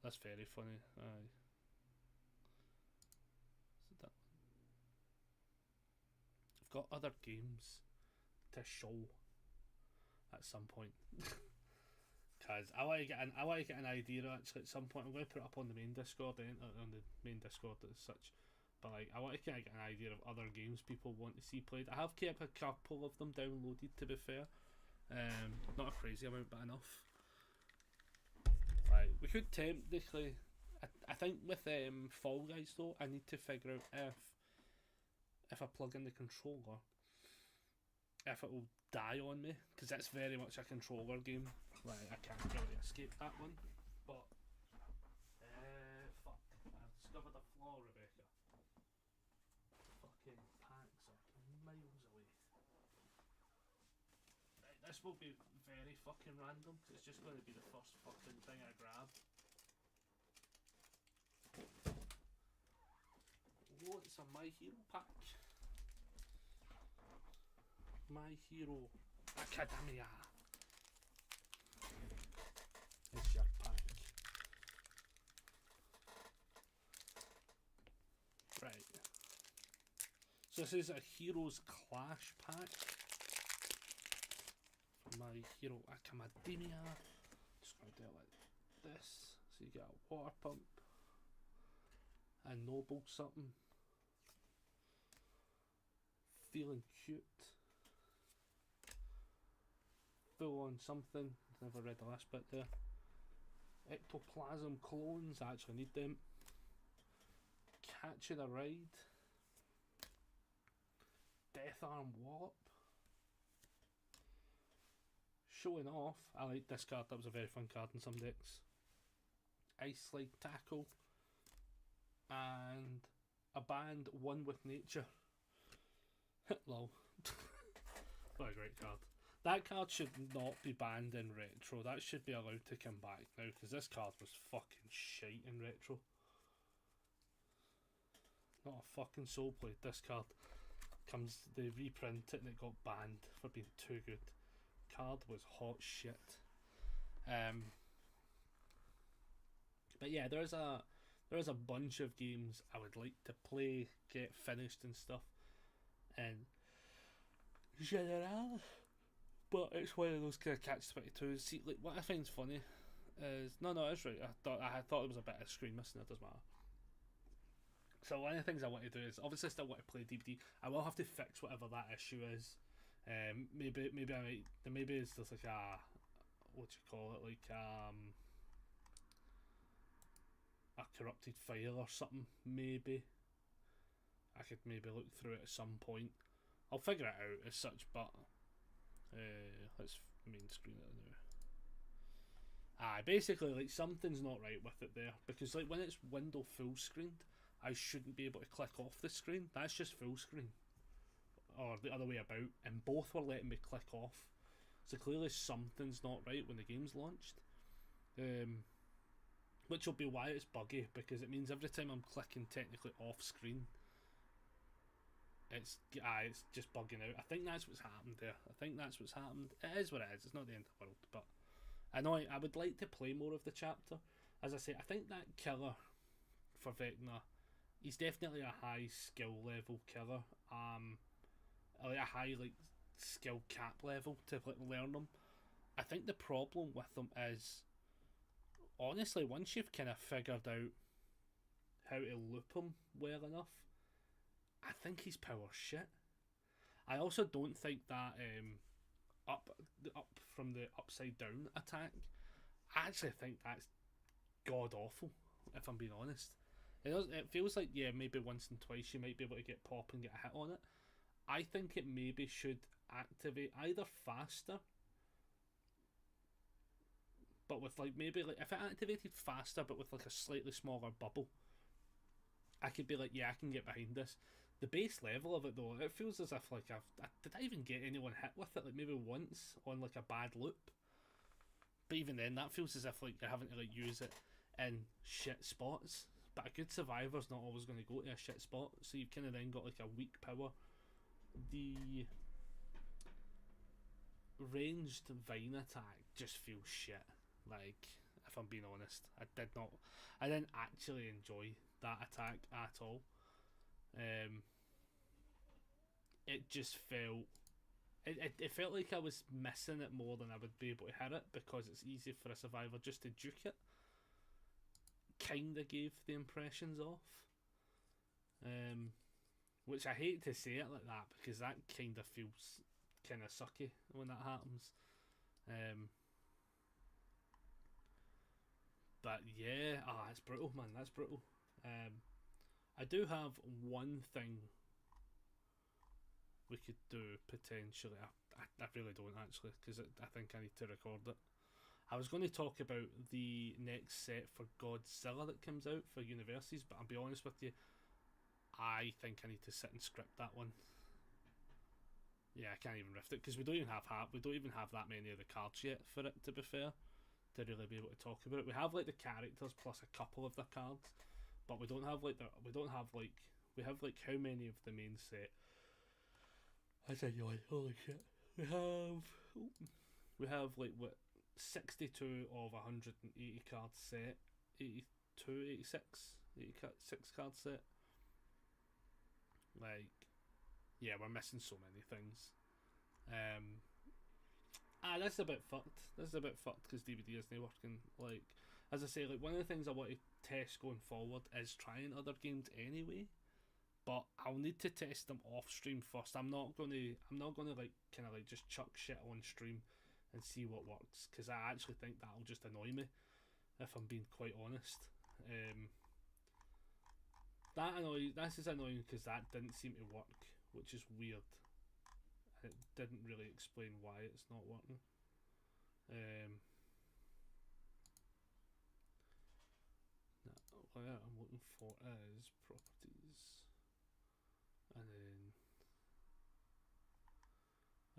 that's very funny, aye. Got other games to show at some point. Cause I want to get an idea actually at some point. I'm going to put it up on the main Discord, on the main Discord as such. But like, I want to kind of get an idea of other games people want to see played. I have kept a couple of them downloaded, to be fair. Not a crazy amount, but enough. Right, we could technically. I think with Fall Guys though, I need to figure out if I plug in the controller, if it will die on me, because that's very much a controller game. Like, I can't really escape that one. But, fuck, I discovered a flaw, Rebecca. Fucking packs are miles away. Right, this will be very fucking random, because it's just going to be the first fucking thing I grab. Oh, it's a My Hero pack. My Hero Academia. It's your pack. Right. So this is a Heroes Clash pack. My Hero Academia. Just gonna do it like this. So you get a water pump. A noble something. Feeling cute. full on something. Never read the last bit there. Ectoplasm clones, I actually need them. Catching a Ride. Death Arm Wallop. Showing Off, I like this card, that was a very fun card in some decks. Ice Slide Tackle. And a band One with Nature. Lol. What a great card. That card should not be banned in retro. That should be allowed to come back now, because this card was fucking shite in retro. Not a fucking soul played this card. They reprint it and it got banned for being too good. Card was hot shit. But yeah, there is a bunch of games I would like to play, get finished and stuff, and general. But it's one of those kind of catch-22s. See, like, what I find funny is no, it's right. I thought it was a bit of screen missing. It doesn't matter. So one of the things I want to do is obviously still want to play DBD. I will have to fix whatever that issue is. Maybe it's just like a, what do you call it, like a corrupted file or something. Maybe I could maybe look through it at some point. I'll figure it out as such, but let's main screen it now. Basically, like, something's not right with it there, because like when it's window full screened, I shouldn't be able to click off the screen. That's just full screen, or the other way about, and both were letting me click off. So clearly something's not right when the game's launched, which will be why it's buggy, because it means every time I'm clicking technically off screen, it's just bugging out. I think that's what's happened there. It is what it is. It's not the end of the world, but I know I would like to play more of the chapter. As I say, I think that killer for Vecna, he's definitely a high skill level killer. Like a high skill cap level to learn them. I think the problem with them is, honestly, once you've kind of figured out how to loop him well enough, I think he's power shit. I also don't think that up from the upside down attack, I actually think that's god awful, if I'm being honest. It feels like, yeah, maybe once and twice you might be able to get pop and get a hit on it. I think it maybe should activate either faster, but with maybe if it activated faster but with a slightly smaller bubble, I could be like, yeah, I can get behind this. The base level of it though, it feels as if did I even get anyone hit with it? Maybe once on a bad loop. But even then, that feels as if you're having to use it in shit spots. But a good survivor's not always going to go to a shit spot, so you've kind of then got a weak power. The ranged vine attack just feels shit. If I'm being honest, I didn't actually enjoy that attack at all. It just felt, it felt like I was missing it more than I would be able to hit it, because it's easy for a survivor just to juke it. Kinda gave the impressions off, which I hate to say it like that, because that kinda feels kinda sucky when that happens. But yeah, it's brutal, man. That's brutal. I do have one thing we could do potentially. I really don't actually, because I think I need to record it. I was going to talk about the next set for Godzilla that comes out for Universities, but I'll be honest with you, I think I need to sit and script that one. Yeah, I can't even rift it, because we don't even have that many of the cards yet for it, to be fair, to really be able to talk about it. We have the characters plus a couple of the cards, but we don't have we have how many of the main set? I tell you what, holy shit. We have what, 62 of 180 card set, 86 card set. Yeah, we're missing so many things. That's a bit fucked. Because DVD isn't working. As I say, one of the things I want to test going forward is trying other games anyway, but I'll need to test them off stream first. I'm not gonna just chuck shit on stream and see what works, because I actually think that'll just annoy me, if I'm being quite honest. That's just annoying because that didn't seem to work, which is weird. It didn't really explain why it's not working. What I'm looking for is properties, and then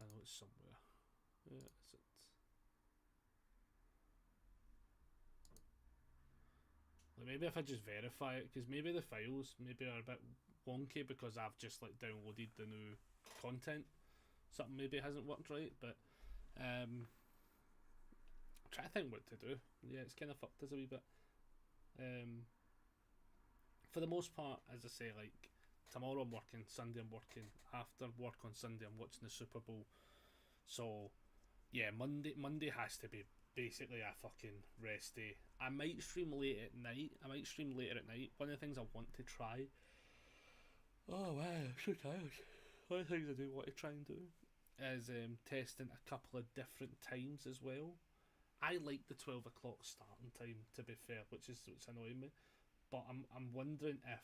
I know it's somewhere. Where is it? Like maybe if I just verify it, because maybe the files maybe are a bit wonky because I've just like downloaded the new content. Something maybe hasn't worked right, but I'm trying to think what to do. Yeah, it's kind of fucked us a wee bit. For the most part, as I say, like tomorrow I'm working, Sunday I'm working. After work on Sunday, I'm watching the Super Bowl. So yeah, Monday has to be basically a fucking rest day. I might stream late at night. I might stream later at night. One of the things I want to try. Oh wow, I'm so tired. One of the things I do want to try and do is testing a couple of different times as well. I like the 12 o'clock starting time, to be fair, which annoying me. But I'm wondering if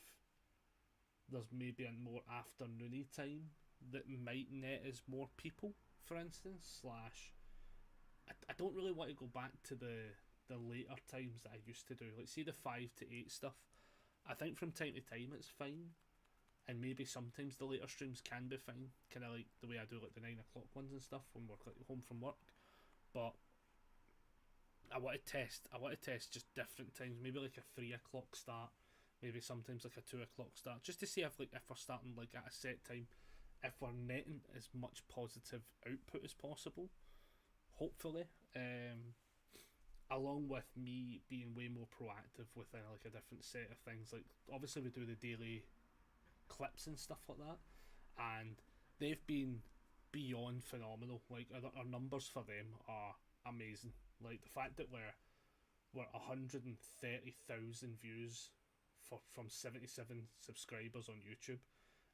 there's maybe a more afternoony time that might net as more people, for instance. Slash, I don't really want to go back to the later times that I used to do. Like, see the 5 to 8 stuff. I think from time to time it's fine. And maybe sometimes the later streams can be fine. Kind of like the way I do like the 9 o'clock ones and stuff when we're like home from work. But I want to test just different times. Maybe like a 3 o'clock start. Maybe sometimes like a 2 o'clock start. Just to see if we're starting like at a set time, if we're netting as much positive output as possible. Hopefully. Along with me being way more proactive within like a different set of things. Like obviously we do the daily clips and stuff like that, and they've been beyond phenomenal. Like our numbers for them are amazing. Like the fact that we're 130,000 views from 77 subscribers on YouTube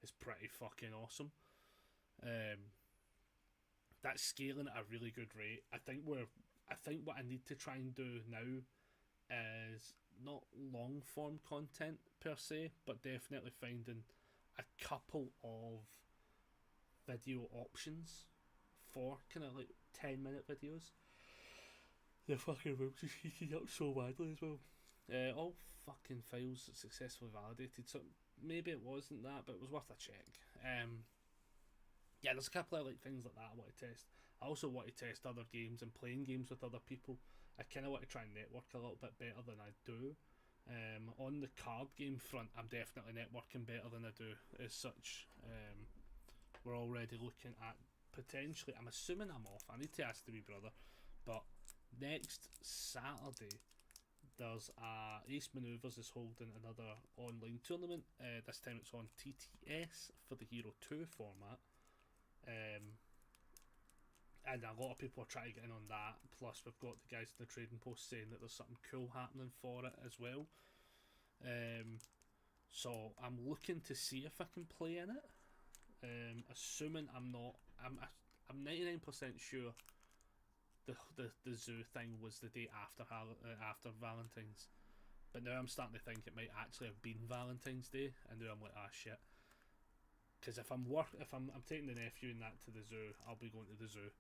is pretty fucking awesome. That's scaling at a really good rate. I think what I need to try and do now is not long form content per se, but definitely finding a couple of video options for kind of like 10-minute videos. The fucking room's just heating up so badly as well. All fucking files successfully validated, so maybe it wasn't that, but it was worth a check. Yeah, there's a couple of like things like that I want to test. I also want to test other games and playing games with other people. I kind of want to try and network a little bit better than I do. On the card game front, I'm definitely networking better than I do as such. We're already looking at potentially, I'm assuming I'm off, I need to ask the wee brother, but next Saturday there's Ace Maneuvers is holding another online tournament. This time it's on TTS for the Hero 2 format. And a lot of people are trying to get in on that. Plus, we've got the guys in the trading post saying that there's something cool happening for it as well. So I'm looking to see if I can play in it. Assuming I'm not, I'm 99% sure the zoo thing was the day after Valentine's. But now I'm starting to think it might actually have been Valentine's Day, and now I'm like, shit. Because if I'm taking the nephew and that to the zoo, I'll be going to the zoo.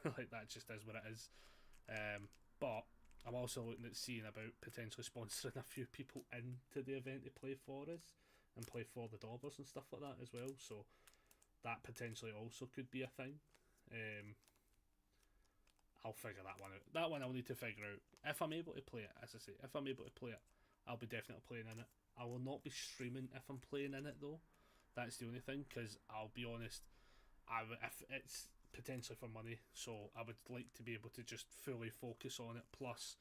Like, that just is what it is. But I'm also looking at seeing about potentially sponsoring a few people into the event to play for us and play for the Daubers and stuff like that as well. So that potentially also could be a thing. I'll figure that one out. That one I'll need to figure out. If I'm able to play it, as I say, if I'm able to play it, I'll be definitely playing in it. I will not be streaming if I'm playing in it though. That's the only thing, because I'll be honest, if it's potentially for money, so I would like to be able to just fully focus on it. Plus,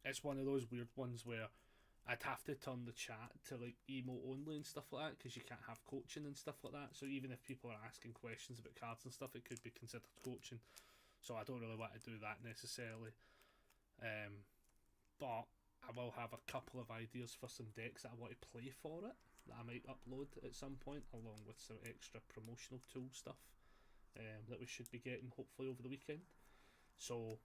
it's one of those weird ones where I'd have to turn the chat to like emo only and stuff like that, because you can't have coaching and stuff like that. So even if people are asking questions about cards and stuff, it could be considered coaching. So I don't really want to do that necessarily. But I will have a couple of ideas for some decks that I want to play for it, that I might upload at some point, along with some extra promotional tool stuff. that we should be getting hopefully over the weekend. So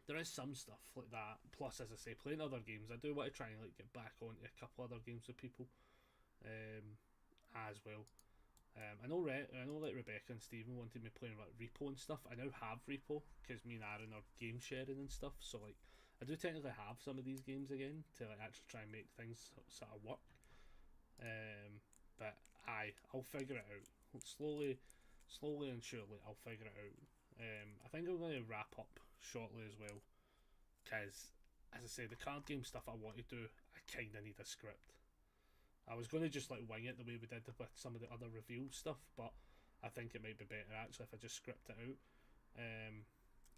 there is some stuff like that. Plus, as I say, playing other games. I do want to try and like get back onto a couple other games with people, as well. I know like Rebecca and Stephen wanted me playing like Repo and stuff. I now have Repo because me and Aaron are game sharing and stuff. So like, I do technically have some of these games again to like actually try and make things sort of work. But I'll figure it out slowly and surely. I'll figure it out. I think I'm going to wrap up shortly as well, because as I say, the card game stuff I want to do, I kind of need a script. I was going to just like wing it the way we did with some of the other reveal stuff, but I think it might be better actually if I just script it out.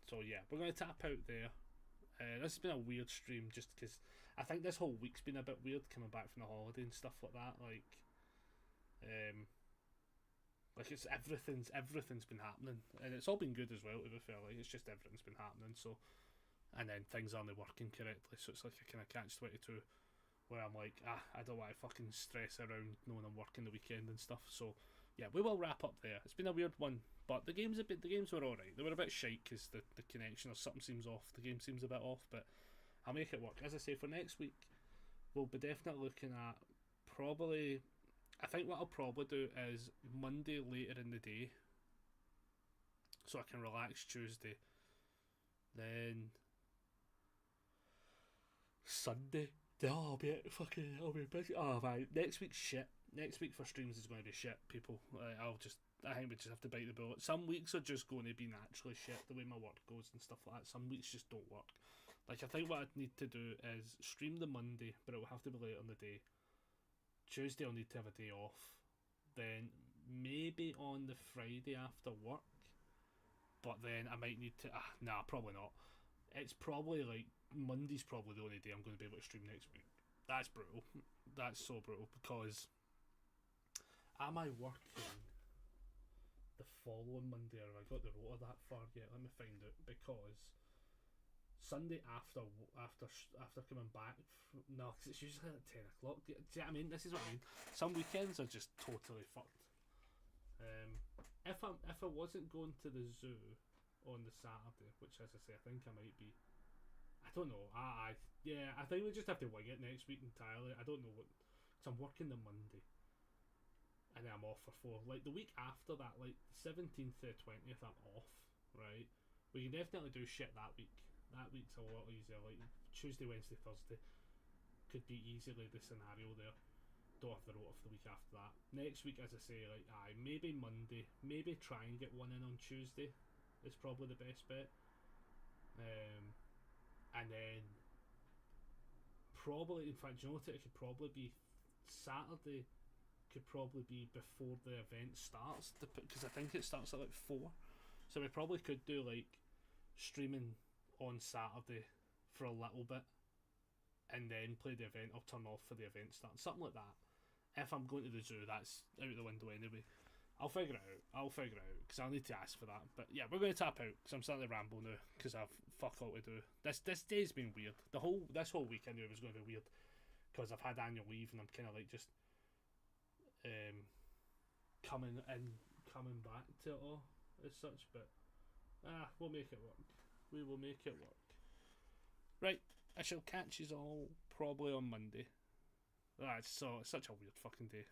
So yeah, we're going to tap out there. This has been a weird stream just because I think this whole week's been a bit weird coming back from the holiday and stuff like that. Like it's everything's been happening, and it's all been good as well. To be fair, like it's just everything's been happening. So, and then things aren't working correctly. So it's like a kind of catch-22, where I'm like, I don't want to fucking stress around knowing I'm working the weekend and stuff. So yeah, we will wrap up there. It's been a weird one, but the games were alright. They were a bit shite because the connection or something seems off. The game seems a bit off, but I'll make it work. As I say, for next week, we'll be definitely looking at probably. I think what I'll probably do is Monday later in the day, so I can relax Tuesday. Then Sunday, I'll be busy. Oh man, next week's shit. Next week for streams is going to be shit, people. I think we just have to bite the bullet. Some weeks are just going to be naturally shit, the way my work goes and stuff like that. Some weeks just don't work. Like, I think what I'd need to do is stream the Monday, but it will have to be late in the day. Tuesday I'll need to have a day off. Then maybe on the Friday after work. But then I might need to... nah, probably not. It's probably like... Monday's probably the only day I'm going to be able to stream next week. That's brutal. That's so brutal because... Am I working the following Monday, or have I got the rota that far yet? Let me find out, because Sunday after coming back, no, because it's usually at 10 o'clock. Do you know what I mean? This is what I mean. Some weekends are just totally fucked. If I wasn't going to the zoo on the Saturday, which, as I say, I think I might be. I don't know. I think we just have to wing it next week entirely. I don't know what. Because I'm working the Monday. And then I'm off for 4. Like, the week after that, like, 17th to 20th, I'm off, right? We can definitely do shit that week. That week's a lot easier. Like, Tuesday, Wednesday, Thursday could be easily the scenario there. Don't have the rota for the week after that. Next week, as I say, like, maybe Monday. Maybe try and get one in on Tuesday is probably the best bet. And then probably, in fact, you know what, it could probably be Saturday. Could probably be before the event starts, because I think it starts at like 4, so we probably could do like streaming on Saturday for a little bit and then play the event or turn off for the event start, something like that. If I'm going to the zoo, that's out the window anyway. I'll figure it out because I'll need to ask for that. But yeah, we're going to tap out because I'm starting to ramble now because I've fuck all to do. This day's been weird. This whole week I knew it was going to be weird because I've had annual leave and I'm kind of like just coming back to it all as such, but we'll make it work. We will make it work. Right, I shall catch you all probably on Monday. It's such a weird fucking day.